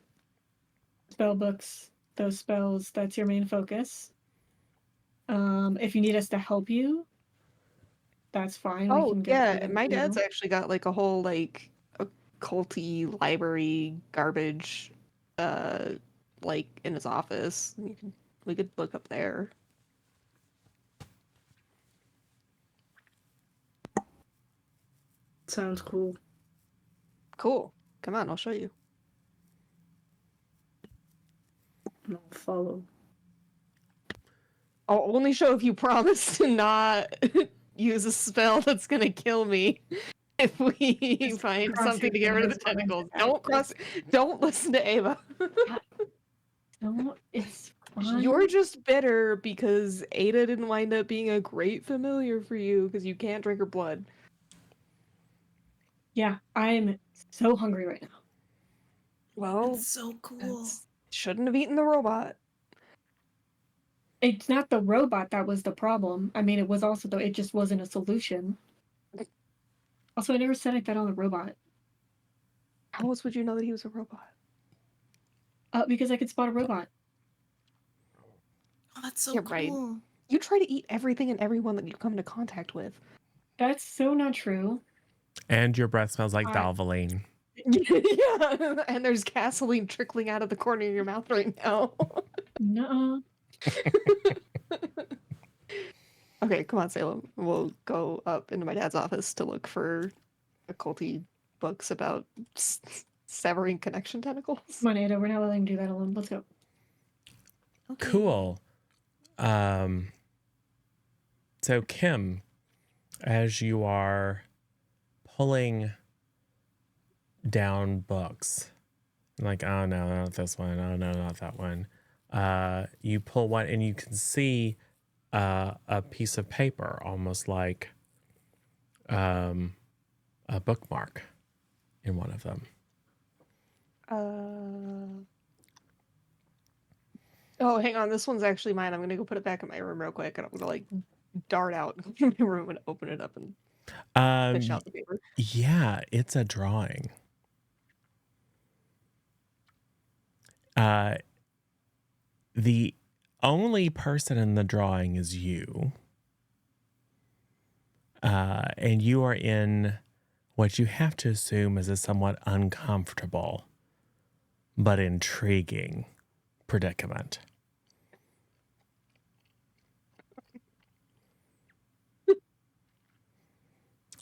Spell books, those spells, that's your main focus. If you need us to help you, that's fine. We Oh can go through yeah, them my too. dad's actually got like a whole like occulty library garbage, like in his office. We could look up there. Sounds cool. Cool. Come on, I'll show you. I'll follow. I'll only show if you promise to not use a spell that's gonna kill me if we Just find cross something your to get rid of the fingers behind tentacles. your back. Don't listen to Ava. No, it's fine. You're just bitter because Ada didn't wind up being a great familiar for you because you can't drink her blood. Yeah, I'm so hungry right now. Well, That's so cool. shouldn't have eaten the robot. It's not the robot that was the problem. I mean, it was also it just wasn't a solution. Also, I never said I fed on a robot. How else would you know that he was a robot? Because I could spot a robot. Oh, that's so Yeah, cool. right. You try to eat everything and everyone that you come into contact with. That's so not true. And your breath smells like Valvoline. Yeah, and there's gasoline trickling out of the corner of your mouth right now. No. Okay, come on, Salem. We'll go up into my dad's office to look for occulty books about severing connection tentacles. Come on, Ada. We're not letting him do that alone. Let's go. Okay. Cool. So Kim, as you are pulling down books, like, oh no, not this one. Oh no, not that one. You pull one and you can see a piece of paper, almost like a bookmark in one of them. Oh, hang on. This one's actually mine. I'm gonna go put it back in my room real quick, and I'm gonna like dart out in my room and open it up and fish out the paper. Yeah, it's a drawing. The only person in the drawing is you. And you are in what you have to assume is a somewhat uncomfortable but intriguing predicament.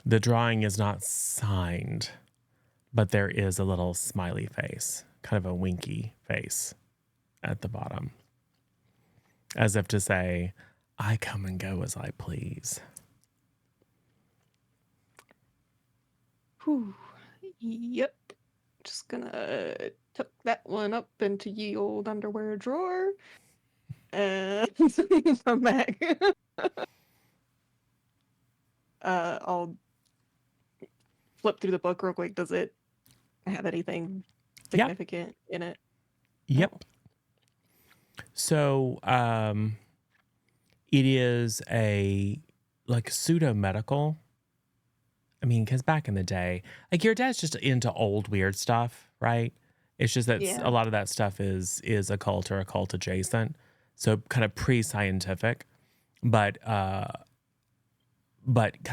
The drawing is not signed, but there is a little smiley face, kind of a winky face at the bottom, as if to say, I come and go as I please. Whew. Yep. Just gonna tuck that one up into ye old underwear drawer. And come back. I'll flip through the book real quick. Does it have anything significant in it? Yep. So it is a like pseudo medical. I mean, because back in the day, like your dad's just into old weird stuff, right? It's just that Yeah. a lot of that stuff is occult or occult adjacent, so kind of pre-scientific, but kind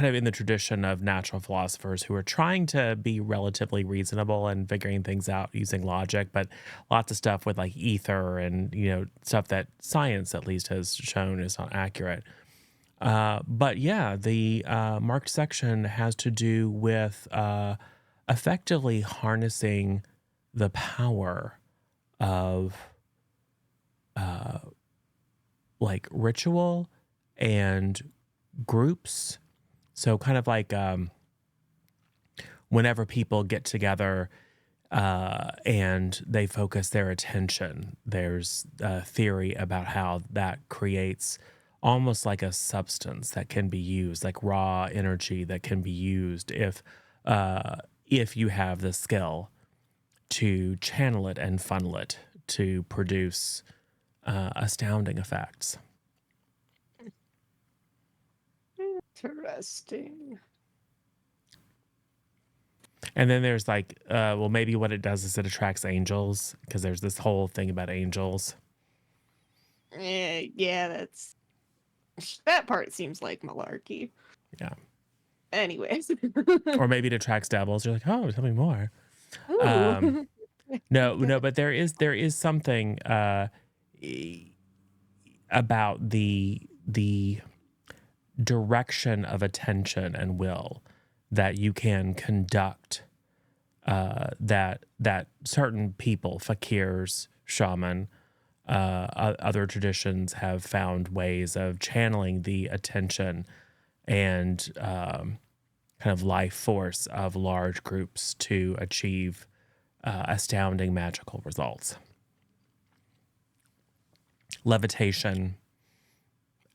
of in the tradition of natural philosophers who are trying to be relatively reasonable and figuring things out using logic, but lots of stuff with like ether and, you know, stuff that science at least has shown is not accurate. But yeah, the marked section has to do with effectively harnessing the power of like ritual and groups. So kind of like whenever people get together and they focus their attention, there's a theory about how that creates almost like a substance that can be used, like raw energy that can be used if you have the skill to channel it and funnel it to produce astounding effects. Interesting. And then there's like, well, maybe what it does is it attracts angels because there's this whole thing about angels. Yeah, that part seems like malarkey. Yeah. Anyways. Or maybe it attracts devils. You're like, oh, tell me more. Ooh. No, but there is something about the direction of attention and will that you can conduct that certain people, fakirs, shaman, other traditions have found ways of channeling the attention and kind of life force of large groups to achieve astounding magical results. Levitation,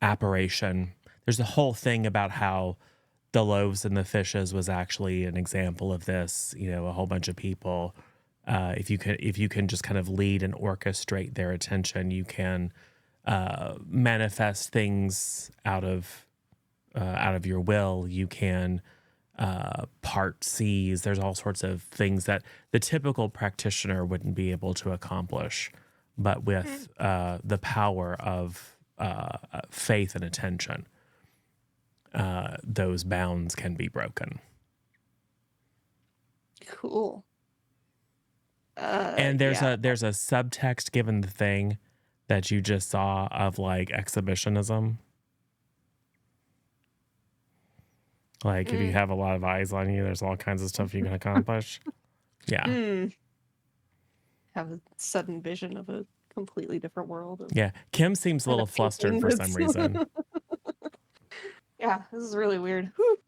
apparition. There's a whole thing about how the loaves and the fishes was actually an example of this. You know, a whole bunch of people. If you can just kind of lead and orchestrate their attention, you can manifest things out of your will. You can part seas. There's all sorts of things that the typical practitioner wouldn't be able to accomplish, but with the power of faith and attention, those bounds can be broken. Cool. And there's Yeah. a subtext given the thing that you just saw of like exhibitionism. Like if you have a lot of eyes on you, there's all kinds of stuff you can accomplish. Yeah. Have a sudden vision of a completely different world. Yeah. Kim seems a little flustered for some reason. Yeah, this is really weird. Whew.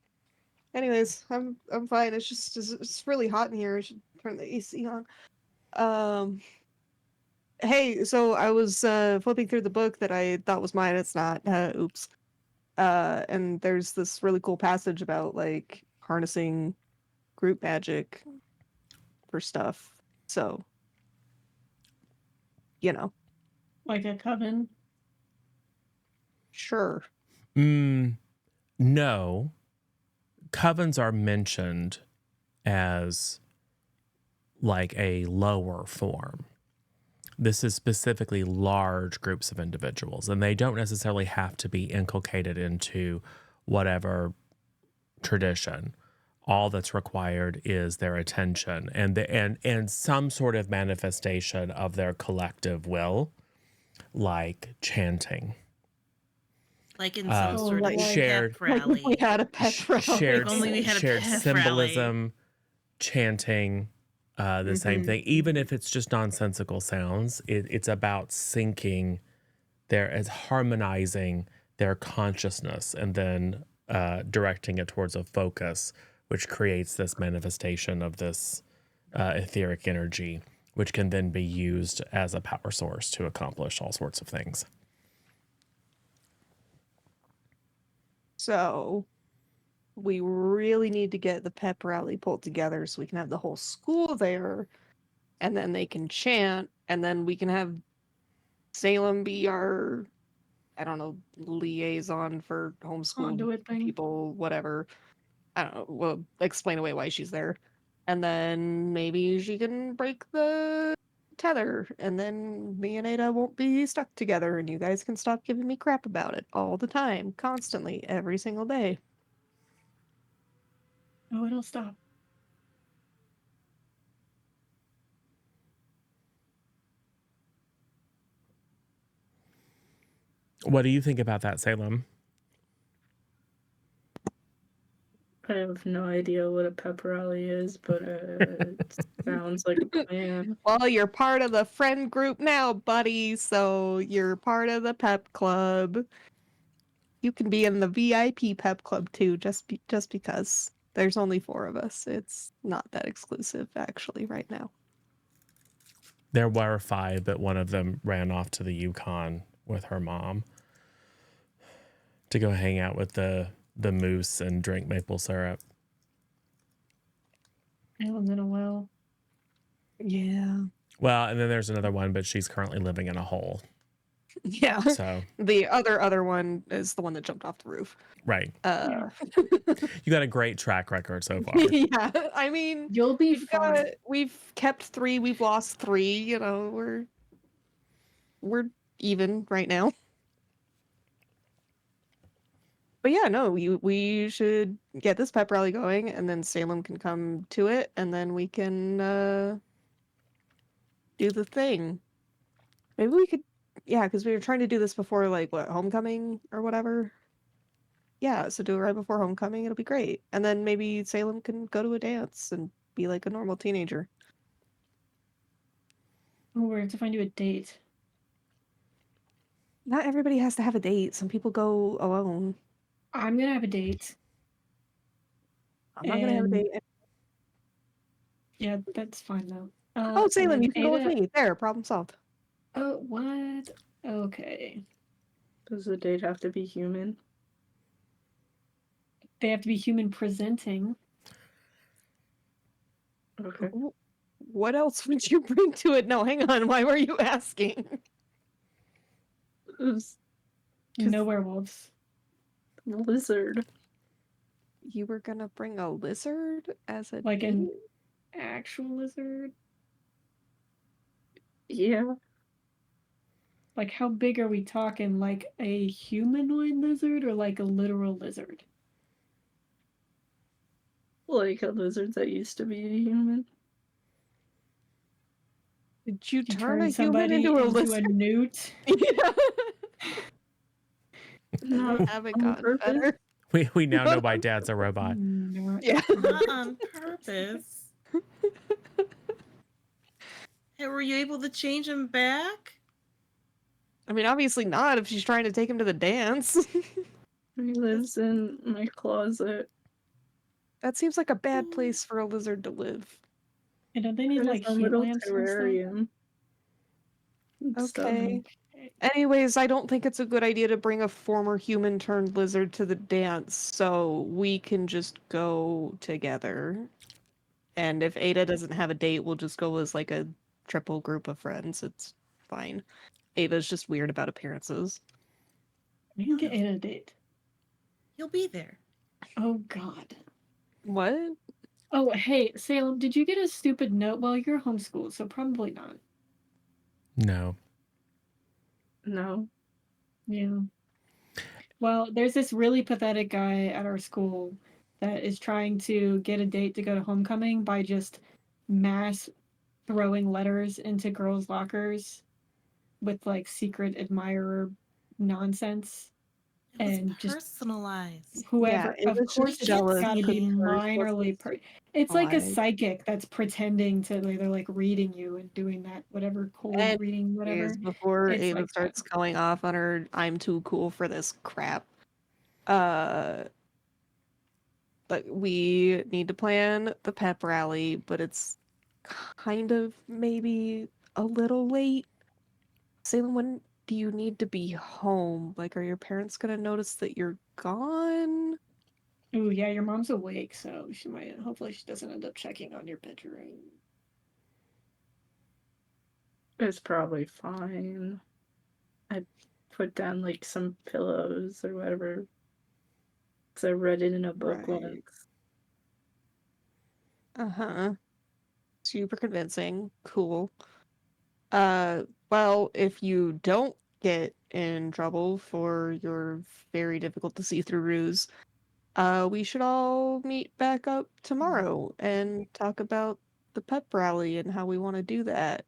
Anyways, I'm fine. It's really hot in here. I should turn the AC on. Hey, so I was flipping through the book that I thought was mine. It's not. Oops. And there's this really cool passage about like harnessing group magic for stuff. So, you know, Like a coven. sure. No. Covens are mentioned as like a lower form. This is specifically large groups of individuals, and they don't necessarily have to be inculcated into whatever tradition. All that's required is their attention and some sort of manifestation of their collective will, like chanting. Like in some sort of shared pep rally. We had a pep rally. Shared, If only we had a shared pep symbolism, chanting, the same thing. Even if it's just nonsensical sounds, it's about syncing as harmonizing their consciousness and then directing it towards a focus, which creates this manifestation of this etheric energy, which can then be used as a power source to accomplish all sorts of things. So we really need to get the pep rally pulled together so we can have the whole school there, and then they can chant, and then we can have Salem be our, I don't know, liaison for homeschool Conduit thing. people, whatever. I don't know. We'll explain away why she's there. And then maybe she can break the tether, and then me and Ada won't be stuck together, and you guys can stop giving me crap about it all the time, constantly, every single day. Oh, it'll stop. What do you think about that, Salem? I have no idea what a pep rally is, but it sounds like a plan. Well, you're part of the friend group now, buddy, so you're part of the pep club. You can be in the VIP pep club too, just because. There's only 4 of us. It's not that exclusive, actually, right now. There were 5, but one of them ran off to the Yukon with her mom to go hang out with the moose and drink maple syrup. Salem's in a well. Yeah. Well, and then there's another one, but she's currently living in a hole. Yeah. So, The other one is the one that jumped off the roof. right. Yeah. You got a great track record so far. Yeah. I mean, You'll be fine. we've kept 3, we've lost 3, you know, we're even right now. But yeah, no, we should get this pep rally going, and then Salem can come to it, and then we can do the thing. Maybe we could, yeah, because we were trying to do this before, like, what, homecoming or whatever? Yeah, so do it right before homecoming, it'll be great. And then maybe Salem can go to a dance and be like a normal teenager. Oh, we have to find you a date. Not everybody has to have a date. Some people go alone. I'm gonna have a date. I'm not gonna have a And- date. Yeah, that's fine though. Oh, and Salem, then you can go with Ada- me. There, problem solved. Oh, what? Okay. Does the date have to be human? They have to be human presenting. Okay. What else would you bring to it? No, hang on. Why were you asking? It's No werewolves. lizard. You were gonna bring a lizard as a Like date? an actual lizard? Yeah. Like how big are we talking? Like a humanoid lizard or like a literal lizard? Like a lizard that used to be a human. Did you You turn a human somebody into a a lizard? newt? Not Haven't on gotten purpose. better. We now know why Dad's a robot. No. Yeah. Not on purpose. Hey, were you able to change him back? I mean, obviously not if she's trying to take him to the dance. He lives in my closet. That seems like a bad place for a lizard to live. And don't they need There's like a heat little lamps and stuff? terrarium. and stuff. Okay. Anyways, I don't think it's a good idea to bring a former human turned lizard to the dance, so we can just go together. And if Ada doesn't have a date, we'll just go as like a triple group of friends. It's fine. Ava's just weird about appearances. We can get Ada a date. He'll be there. Oh God. What? Oh hey, Salem, did you get a stupid note? Well, you're homeschooled, so probably not. No. No. Yeah. Well, there's this really pathetic guy at our school that is trying to get a date to go to homecoming by just mass throwing letters into girls' lockers with like secret admirer nonsense. It was And just personalized. whoever, Yeah, it of was course, just it's jealous got to be because hers minorly. wasn't It's like a supplied. psychic that's pretending to, they're like reading you and doing that whatever cold reading, whatever. Is before It's Ava like that. starts going off on her I'm too cool for this crap. But we need to plan the pep rally, but it's kind of maybe a little late. Salem, when do you need to be home? Like, are your parents gonna notice that you're gone? Ooh, yeah, your mom's awake, so she might. Hopefully, she doesn't end up checking on your bedroom. It's probably fine. I put down like some pillows or whatever. Because I read it in a book Right. once. Uh-huh. Super convincing. Cool. Well, if you don't get in trouble for your very difficult to see through ruse, we should all meet back up tomorrow and talk about the pep rally and how we want to do that.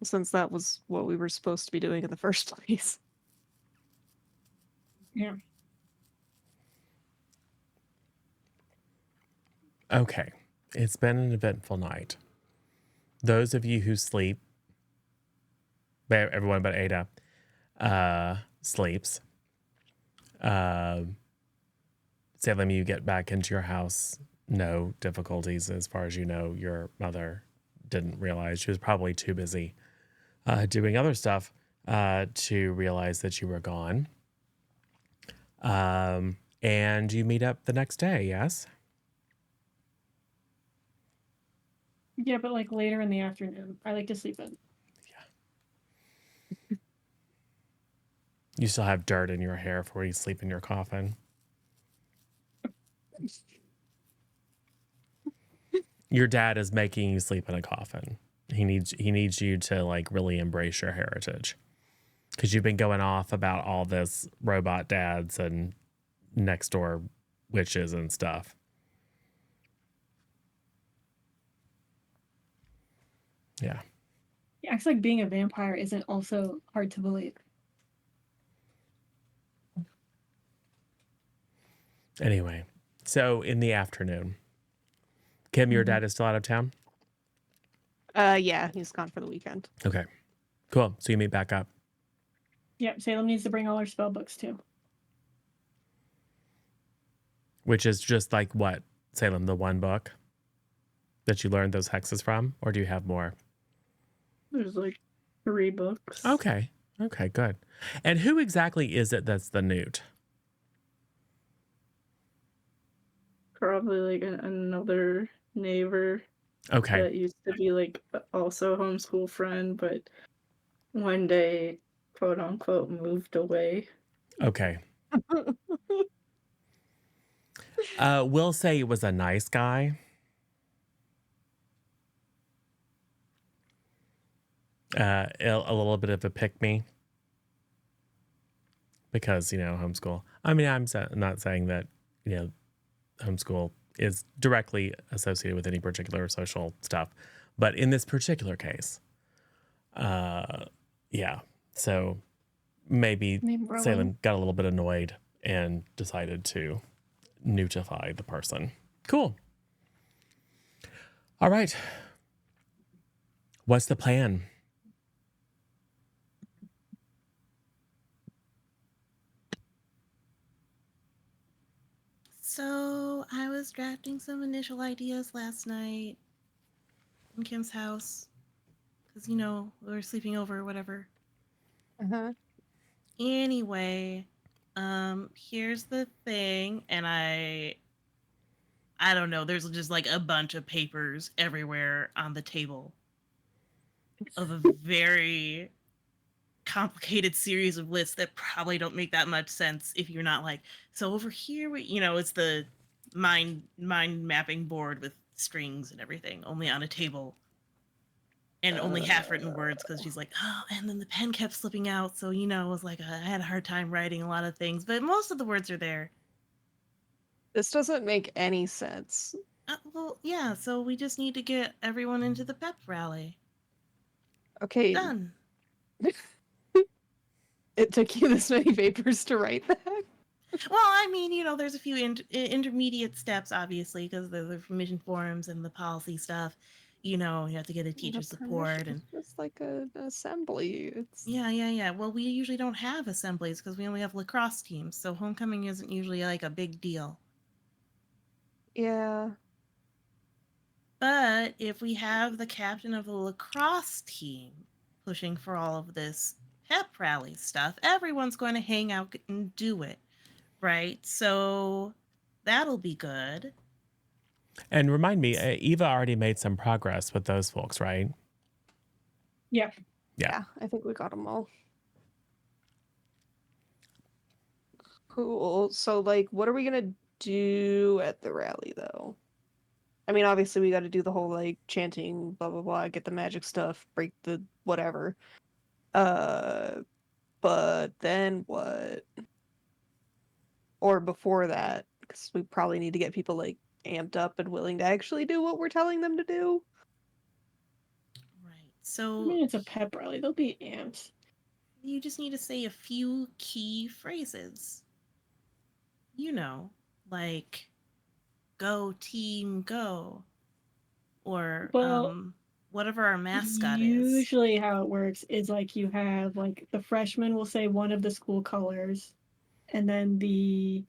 Since that was what we were supposed to be doing in the first place. Yeah. Okay. It's been an eventful night. Those of you who sleep, everyone but Ada, sleeps. Salem, you get back into your house. No difficulties as far as you know. Your mother didn't realize. She was probably too busy doing other stuff to realize that you were gone. And you meet up the next day, yes? Yeah, but like later in the afternoon. I like to sleep in. You still have dirt in your hair before you sleep in your coffin. Your dad is making you sleep in a coffin. He needs you to like really embrace your heritage. Because you've been going off about all this robot dads and next door witches and stuff. Yeah. He acts like being a vampire isn't also hard to believe. Anyway, so in the afternoon, Kim, your Mhm. dad is still out of town? Yeah, he's gone for the weekend. Okay, cool. So you meet back up. Yep, Salem needs to bring all her spell books too. Which is just like what, Salem, the one book that you learned those hexes from? Or do you have more? There's like 3 books. Okay, good. And who exactly is it that's the newt? Probably like another neighbor Okay, that used to be like also a homeschool friend, but one day, quote unquote, moved away. okay. We'll say it was a nice guy. A little bit of a pick-me. Because, homeschool. I mean, I'm not saying that, homeschool is directly associated with any particular social stuff. But in this particular case, yeah. So maybe Named Rowan. Salem got a little bit annoyed and decided to newtify the person. Cool. All right. What's the plan? So I was drafting some initial ideas last night in Kim's house because we were sleeping over or whatever. Uh-huh. Anyway, here's the thing, and I don't know. There's just like a bunch of papers everywhere on the table of a very complicated series of lists that probably don't make that much sense if you're not like, so over here it's the mind mapping board with strings and everything, only on a table and only half written words because she's like, oh, and then the pen kept slipping out, so it was like I had a hard time writing a lot of things, but most of the words are there. This doesn't make any sense. Well, yeah, so we just need to get everyone into the pep rally. Okay, Done. it took you this many papers to write that? Well, I mean, there's a few intermediate steps, obviously, because there's the permission forms and the policy stuff. You have to get a teacher support and It's just like an assembly. It's yeah. Well, we usually don't have assemblies because we only have lacrosse teams, so homecoming isn't usually like a big deal. yeah. But if we have the captain of the lacrosse team pushing for all of this pep rally stuff, everyone's going to hang out and do it, right? So that'll be good. And remind me, Eva already made some progress with those folks, right? Yeah. Yeah. I think we got them all. Cool. So, like, what are we gonna do at the rally, though? I mean, obviously, we got to do the whole like chanting, blah blah blah, get the magic stuff, break the whatever. Uh, but then what? Or before that, because we probably need to get people like amped up and willing to actually do what we're telling them to do. Right. I So mean, it's a pep rally. They'll be amped. you just need to say a few key phrases. You know, like "Go team, go," or Well, whatever our mascot is. usually how it works is like you have like the freshmen will say one of the school colors, and then the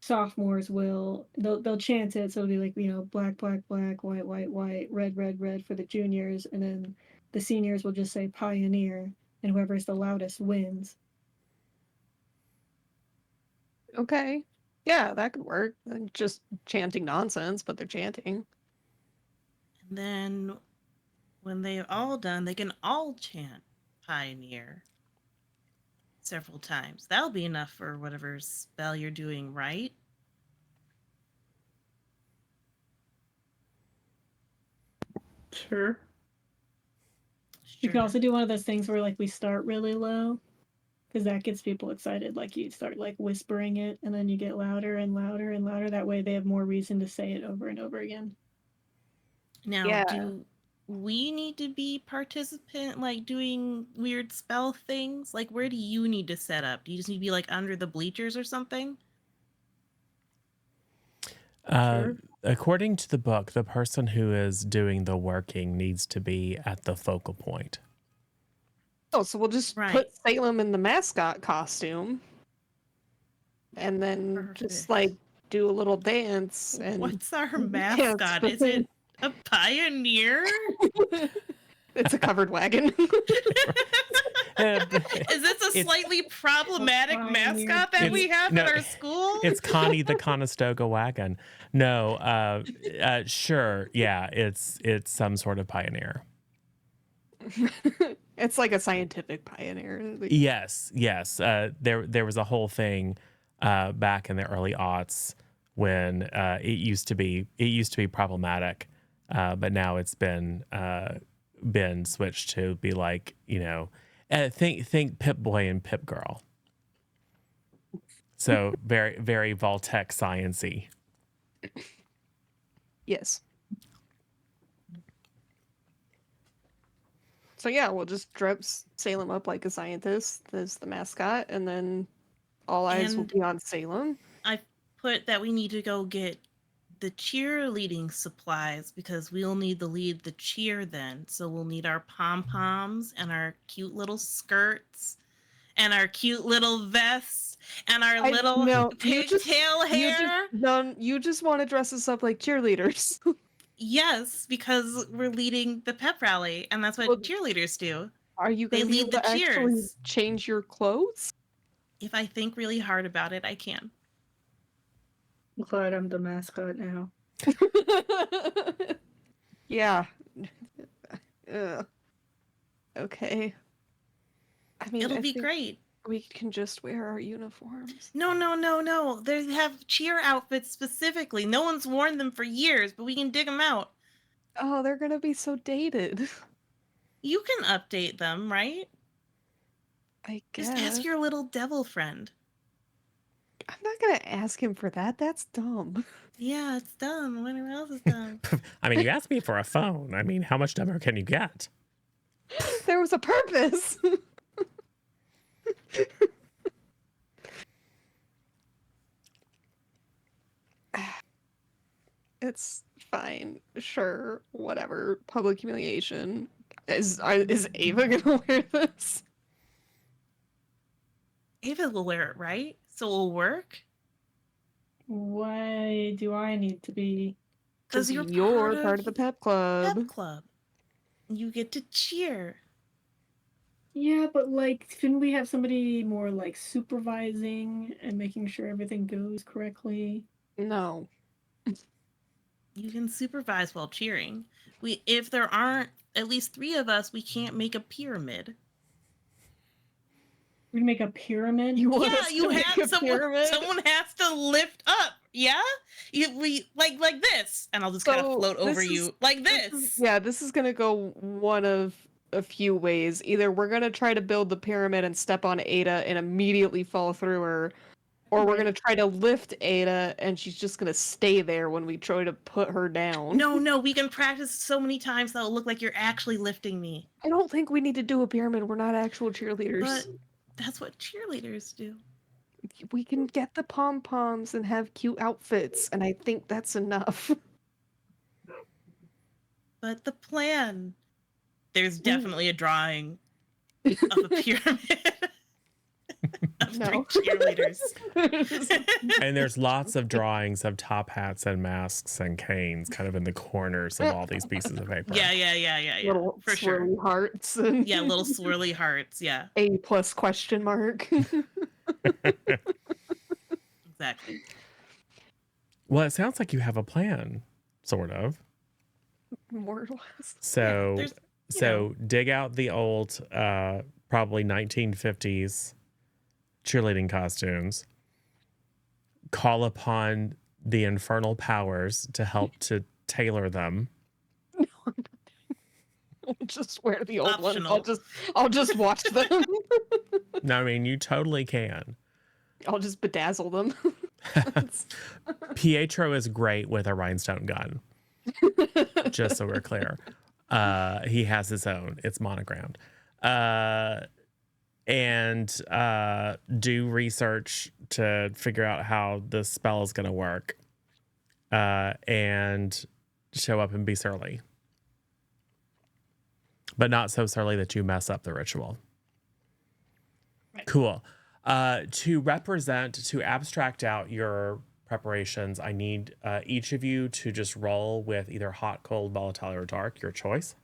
sophomores will they'll chant it, so it'll be like, you know, black, black, black, white, white, white, red, red, red for the juniors, and then the seniors will just say pioneer, and whoever's the loudest wins. Okay. Yeah, that could work. Just chanting nonsense, but they're chanting. And then when they're all done, they can all chant Pioneer several times. That'll be enough for whatever spell you're doing, right? Sure. You can Sure. also do one of those things where like we start really low, because that gets people excited. Like you start like whispering it, and then you get louder and louder and louder. That way they have more reason to say it over and over again. Now, Yeah. do we need to be participant, like doing weird spell things? Like, where do you need to set up? Do you just need to be like under the bleachers or something? Uh, Sure. according to the book, the person who is doing the working needs to be at the focal point. Oh, so we'll just Right. put Salem in the mascot costume, and then just like Perfect. do a little dance and What's our dance mascot? for Is it a pioneer? It's a covered wagon. Uh, Is this a It's- slightly problematic Pioneer mascot that we It's- have no, at our school? It's Connie the Conestoga wagon. No, sure, yeah, it's some sort of pioneer. It's like a scientific pioneer. Yes. There was a whole thing back in the early aughts when it used to be problematic, but now it's been switched to be like, you know, think Pip Boy and Pip Girl. So very very Voltec sciency. Yes. So yeah, we'll just dress Salem up like a scientist as the mascot, and then all eyes will And be on Salem. I put that we need to go get the cheerleading supplies because we'll need to lead the cheer then. So we'll need our pom poms and our cute little skirts and our cute little vests and our little pigtail hair. You just want to dress us up like cheerleaders. Yes, because we're leading the pep rally, and that's what Well, cheerleaders do. Are you They going to be lead able the to actually cheers. change your clothes? If I think really hard about it, I can. I'm glad I'm the mascot now. Yeah. Okay. I mean, It'll I be think great. we can just wear our uniforms. No. They have cheer outfits specifically. No one's worn them for years, but we can dig them out. Oh, they're gonna be so dated. You can update them, right? I guess. Just ask your little devil friend. I'm not gonna ask him for that. That's dumb. Yeah, it's dumb. What else is dumb? I mean, you asked me for a phone. I mean, how much dumber can you get? There was a purpose. It's fine. Sure. Whatever. Public humiliation. Is Ava gonna wear this? Ava will wear it, right? So it'll work? Why do I need to be? Because you're part of the pep club. pep club. You get to cheer. Yeah, but like, couldn't we have somebody more like supervising and making sure everything goes correctly? No. You can supervise while cheering. if there aren't at least 3 of us, we can't make a pyramid. We make a pyramid. You want Yeah, us to you make have a someone. pyramid? Someone has to lift up. Yeah, we like this, and I'll just kind of So, float over this you is- like This this. is- yeah, this is gonna go one of a few ways. Either we're gonna try to build the pyramid and step on Ada and immediately fall through her, or we're Right. gonna try to lift Ada and she's just gonna stay there when we try to put her down. No, we can practice so many times that it'll look like you're actually lifting me. I don't think we need to do a pyramid. We're not actual cheerleaders. But that's what cheerleaders do. We can get the pom-poms and have cute outfits, and I think that's enough. But the plan, there's definitely a drawing of a pyramid of No. 3 cheerleaders. And there's lots of drawings of top hats and masks and canes kind of in the corners of all these pieces of paper. Yeah. Little For sure. swirly hearts and Yeah, little swirly hearts. Yeah, A+ question mark. exactly. Well, it sounds like you have a plan, sort of. More or less. So, there's- so dig out the old, probably 1950s cheerleading costumes. Call upon the infernal powers to help to tailor them. I'll just wear the old ones. Optional. I'll just watch them. No, I mean you totally can. I'll just bedazzle them. Pietro is great with a rhinestone gun. Just so we're clear. He has his own. It's monogrammed. And do research to figure out how this spell is going to work. And show up and be surly. But not so surly that you mess up the ritual. Right. Cool. To abstract out your preparations, I need each of you to just roll with either hot, cold, volatile, or dark, your choice.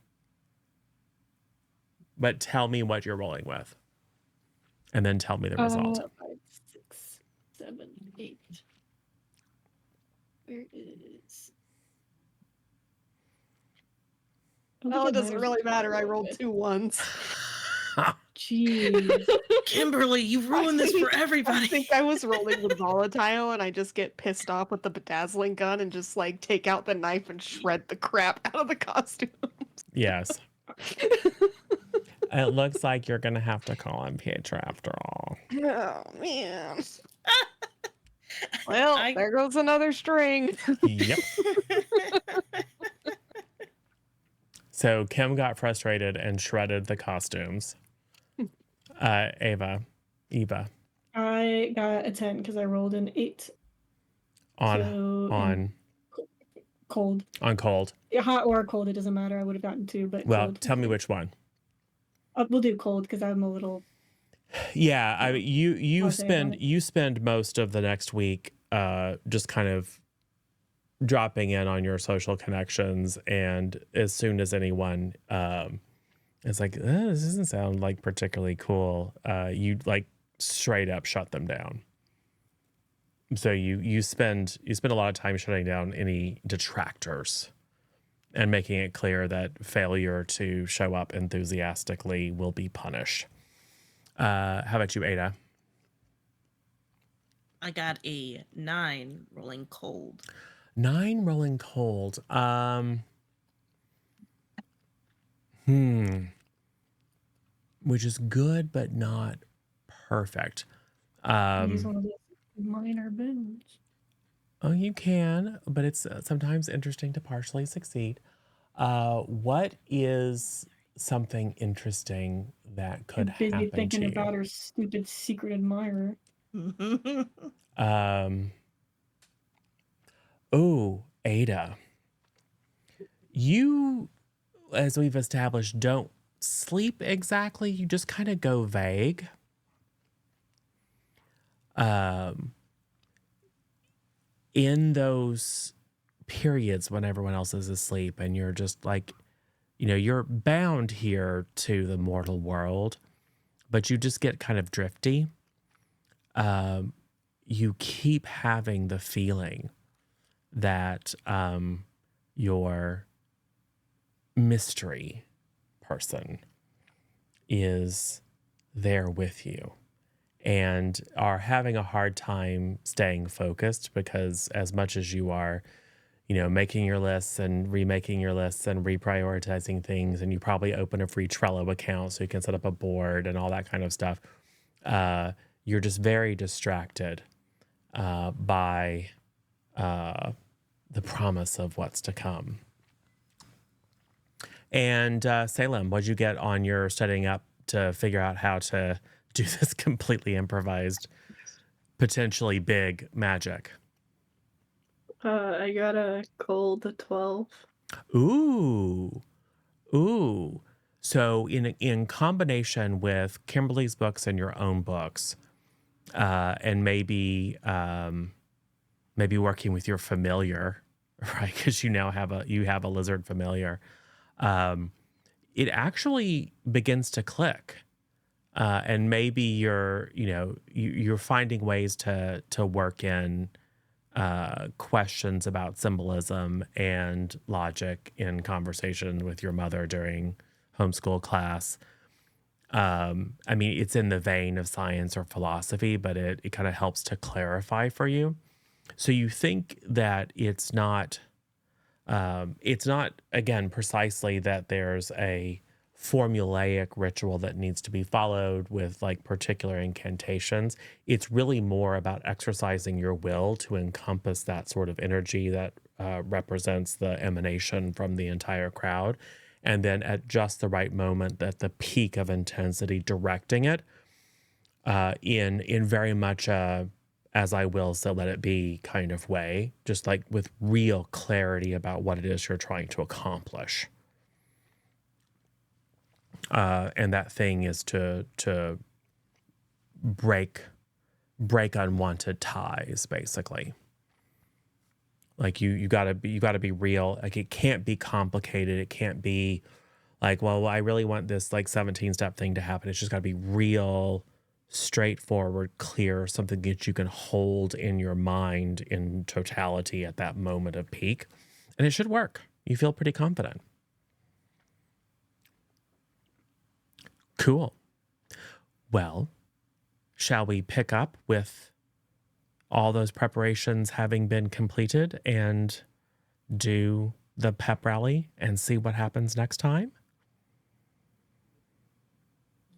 But tell me what you're rolling with. And then tell me the result. 5, 6, 7, 8. Where is? Oh, it doesn't really matter. I rolled 2 ones. Jeez. Kimberly, you ruined this for I everybody. think I was rolling with volatile, and I just get pissed off with the bedazzling gun and just like take out the knife and shred the crap out of the costume. Yes. It looks like you're going to have to call him Pietro after all. Oh man. Well, I- there goes another string. Yep. So Kim got frustrated and shredded the costumes. Eva. I got a 10 because I rolled an 8. So, On cold. cold. Yeah, hot or cold, it doesn't matter. I would have gotten 2, but Well, cold. tell me which one. We'll do cold because I'm a little. Yeah, you Okay, spend most of the next week just kind of dropping in on your social connections, and as soon as anyone is like, this doesn't sound like particularly cool, you like straight up shut them down. So you spend a lot of time shutting down any detractors and making it clear that failure to show up enthusiastically will be punished. How about you, Ada? I got a 9 rolling cold. 9 rolling cold. Which is good, but not perfect. Use one of those minor boons. Oh, you can, but it's sometimes interesting to partially succeed. What is something interesting that could I'm busy happen thinking to about you? her stupid secret admirer. Oh, Ada. You, as we've established, don't sleep exactly. You just kind of go vague. In those periods when everyone else is asleep and you're just like, you're bound here to the mortal world, but you just get kind of drifty. You keep having the feeling that your mystery person is there with you and are having a hard time staying focused because as much as you are, making your lists and remaking your lists and reprioritizing things, and you probably open a free Trello account so you can set up a board and all that kind of stuff, you're just very distracted by the promise of what's to come. And Salem, what'd you get on your studying up to figure out how to do this completely improvised, potentially big magic? I got a cold 12. Ooh. So in combination with Kimberly's books and your own books, and maybe working with your familiar, right? Because you now have a lizard familiar. It actually begins to click, and maybe you're finding ways to work in questions about symbolism and logic in conversation with your mother during homeschool class. I mean, it's in the vein of science or philosophy, but it kind of helps to clarify for you. So you think that it's not again precisely that there's a formulaic ritual that needs to be followed with like particular incantations. It's really more about exercising your will to encompass that sort of energy that represents the emanation from the entire crowd, and then at just the right moment, at the peak of intensity, directing it in very much a as I will, so let it be kind of way, just like with real clarity about what it is you're trying to accomplish. And that thing is to break unwanted ties, basically. Like you gotta be real. Like it can't be complicated. It can't be like, well, I really want this like 17-step thing to happen. It's just gotta be real, straightforward, clear, something that you can hold in your mind in totality at that moment of peak. And it should work. You feel pretty confident. Cool. Well, shall we pick up with all those preparations having been completed and do the pep rally and see what happens next time?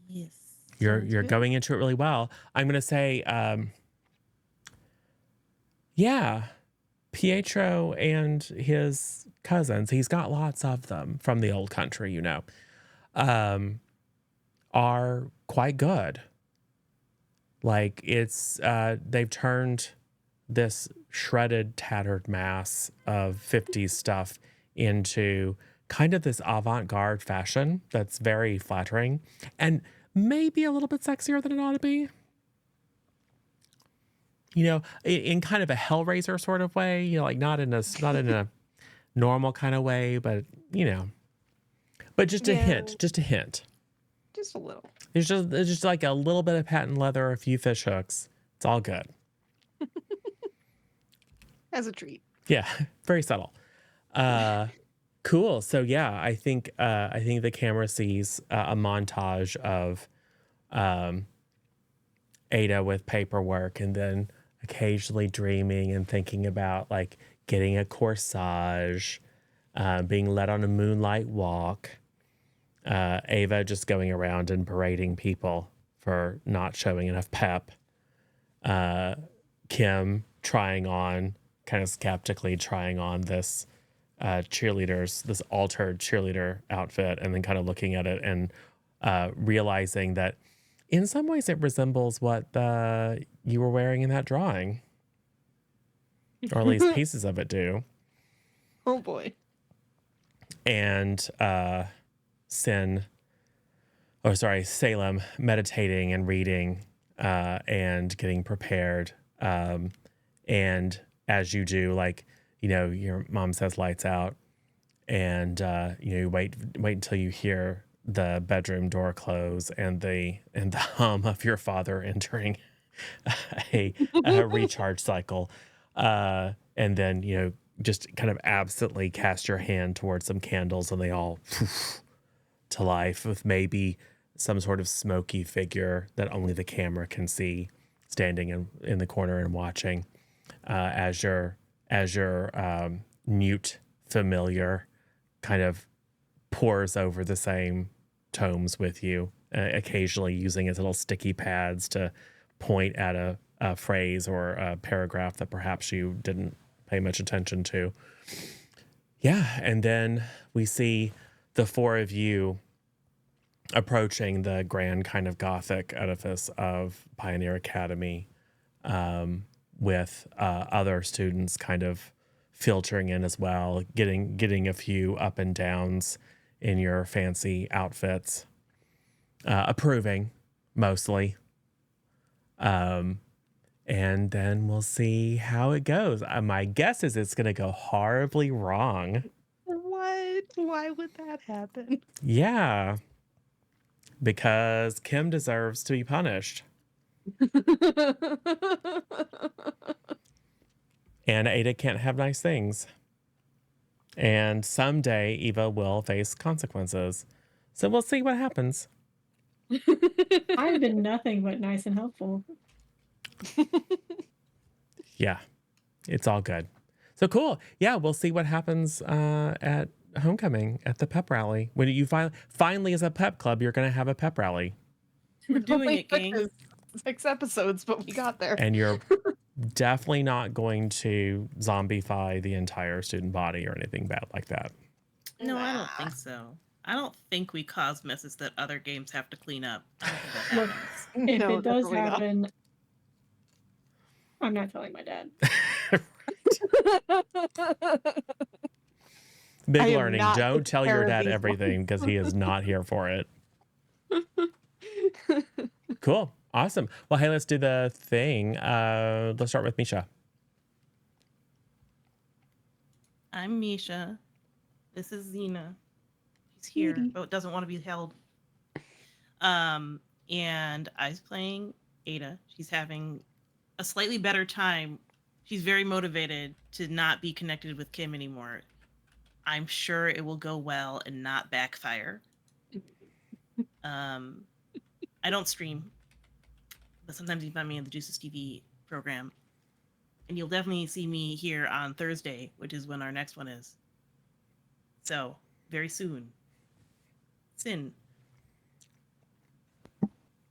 Yes. You're good. going into it really well. I'm going to say, yeah, Pietro and his cousins, he's got lots of them from the old country, are quite good. Like it's, they've turned this shredded, tattered mass of 50s stuff into kind of this avant-garde fashion that's very flattering and maybe a little bit sexier than it ought to be. In kind of a Hellraiser sort of way, like not in a normal kind of way, but but just a Yeah. hint, Just a little. There's just like a little bit of patent leather, a few fish hooks. It's all good. As a treat. Yeah, very subtle. Cool. So yeah, I think the camera sees a montage of Ada with paperwork, and then occasionally dreaming and thinking about like getting a corsage, being led on a moonlight walk. Ava just going around and berating people for not showing enough pep. Kim kind of skeptically trying on this this altered cheerleader outfit, and then kind of looking at it and realizing that in some ways it resembles what you were wearing in that drawing, or at least pieces of it do. Oh boy. And Salem meditating and reading and getting prepared. And as you do, like, your mom says lights out, and you wait until you hear the bedroom door close and the hum of your father entering a recharge cycle, and then just kind of absently cast your hand towards some candles, and they all to life, with maybe some sort of smoky figure that only the camera can see standing in the corner and watching as your mute familiar kind of pores over the same tomes with you, occasionally using his little sticky pads to point at a phrase or a paragraph that perhaps you didn't pay much attention to. Yeah, and then we see the four of you approaching the grand kind of Gothic edifice of Pioneer Academy, with other students kind of filtering in as well, getting a few up and downs in your fancy outfits, approving mostly. And then we'll see how it goes. My guess is it's going to go horribly wrong. What? Why would that happen? Yeah. Because Kim deserves to be punished. And Ada can't have nice things. And someday Eva will face consequences. So we'll see what happens. I've been nothing but nice and helpful. Yeah, it's all good. So cool. Yeah, we'll see what happens at homecoming at the pep rally. When you finally as a pep club, you're going to have a pep rally. We're doing Only it, gang. took us 6 episodes, but we got there. And you're definitely not going to zombify the entire student body or anything bad like that. No, I don't Nah. think so. I don't think we cause messes that other games have to clean up. I don't think that Look, happens. If No, it does definitely not. happen, I'm not telling my dad. Big I am learning. not Don't tell your prepared dad these everything because he is not here for it. Cool. Awesome. Well, hey, let's do the thing. Let's start with Misha. I'm Misha. This is Xena. She's here, but doesn't want to be held. And I was playing Ada. She's having a slightly better time. She's very motivated to not be connected with Kim anymore. I'm sure it will go well and not backfire. I don't stream, but sometimes you find me in the Juices TV program. And you'll definitely see me here on Thursday, which is when our next one is. So, very soon. Sin.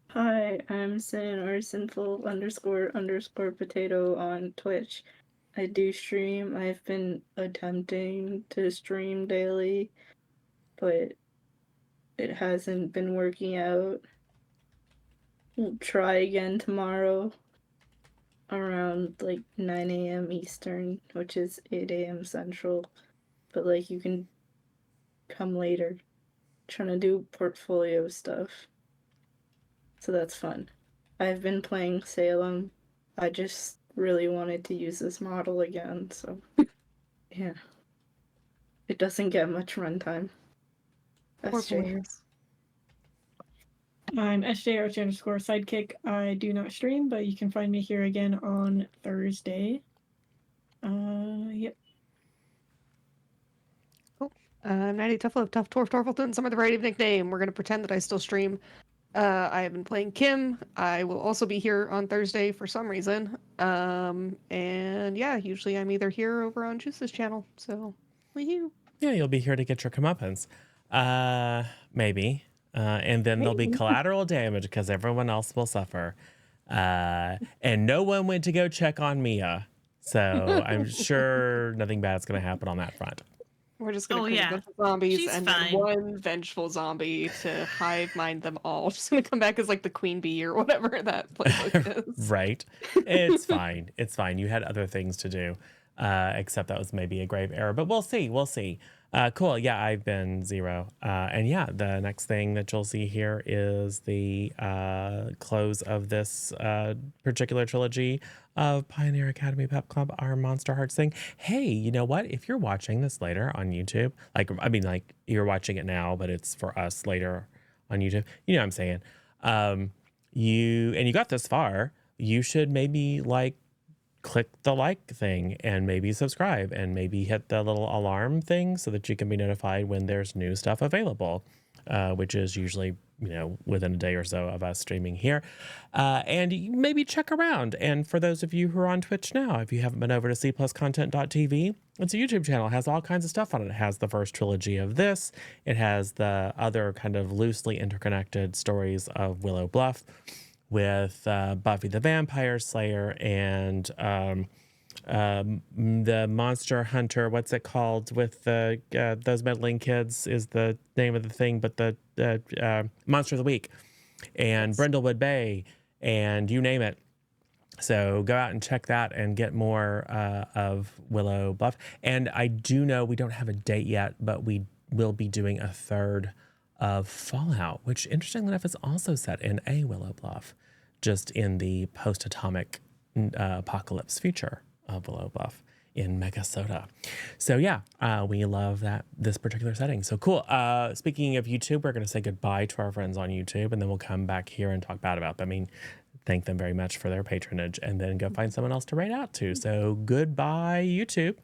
Hi, I'm Sin or Sinful__potato on Twitch. I do stream. I've been attempting to stream daily, but it hasn't been working out. We'll try again tomorrow around like 9 a.m. Eastern, which is 8 a.m. Central. But like you can come later. Trying to do portfolio stuff. So that's fun. I've been playing Salem. I just really wanted to use this model again, so yeah. It doesn't get much runtime. Poor SJ. boys. I'm SJRH_sidekick. I do not stream, but you can find me here again on Thursday. Yep. Natty Tough Love, Tough Torf Torfelton, some of the variety of nickname. We're going to pretend that I still stream. I have been playing Kim. I will also be here on Thursday for some reason. And yeah, usually I'm either here or over on Juice's channel. So, woohoo. Yeah, you'll be here to get your comeuppance. Maybe. And then there'll be collateral damage because everyone else will suffer. And no one went to go check on Mia. So I'm sure nothing bad's going to happen on that front. We're just going to Oh, create yeah. a bunch of zombies She's and fine. then one vengeful zombie to hive mind them all. Just going to come back as like the queen bee or whatever that playbook is. Right. It's fine. It's fine. You had other things to do, except that was maybe a grave error. But we'll see. We'll see. Cool. Yeah, I've been Zero. And yeah, the next thing that you'll see here is the close of this particular trilogy of Pioneer Academy Pep Club, our Monsterhearts thing. Hey, you know what? If you're watching this later on YouTube, like you're watching it now, but it's for us later on YouTube. You know what I'm saying? You got this far. You should maybe click the like thing and maybe subscribe and maybe hit the little alarm thing so that you can be notified when there's new stuff available, which is usually, within a day or so of us streaming here. And maybe check around. And for those of you who are on Twitch now, if you haven't been over to cpluscontent.tv, it's a YouTube channel. It has all kinds of stuff on it. It has the first trilogy of this. It has the other kind of loosely interconnected stories of Willow Bluff with Buffy the Vampire Slayer and the Monster Hunter. What's it called? With the those meddling kids is the name of the thing, but the Monster of the Week and Brindlewood Bay and you name it. So go out and check that and get more of Willow Bluff. And I do know we don't have a date yet, but we will be doing a third of Fallout, which interestingly enough is also set in a Willow Bluff, just in the post-atomic apocalypse future of Willow Bluff in Megasoda. So yeah, we love this particular setting. So cool. Speaking of YouTube, we're going to say goodbye to our friends on YouTube, and then we'll come back here and talk bad about them. I mean, thank them very much for their patronage, and then go find someone else to raid out to. So goodbye, YouTube.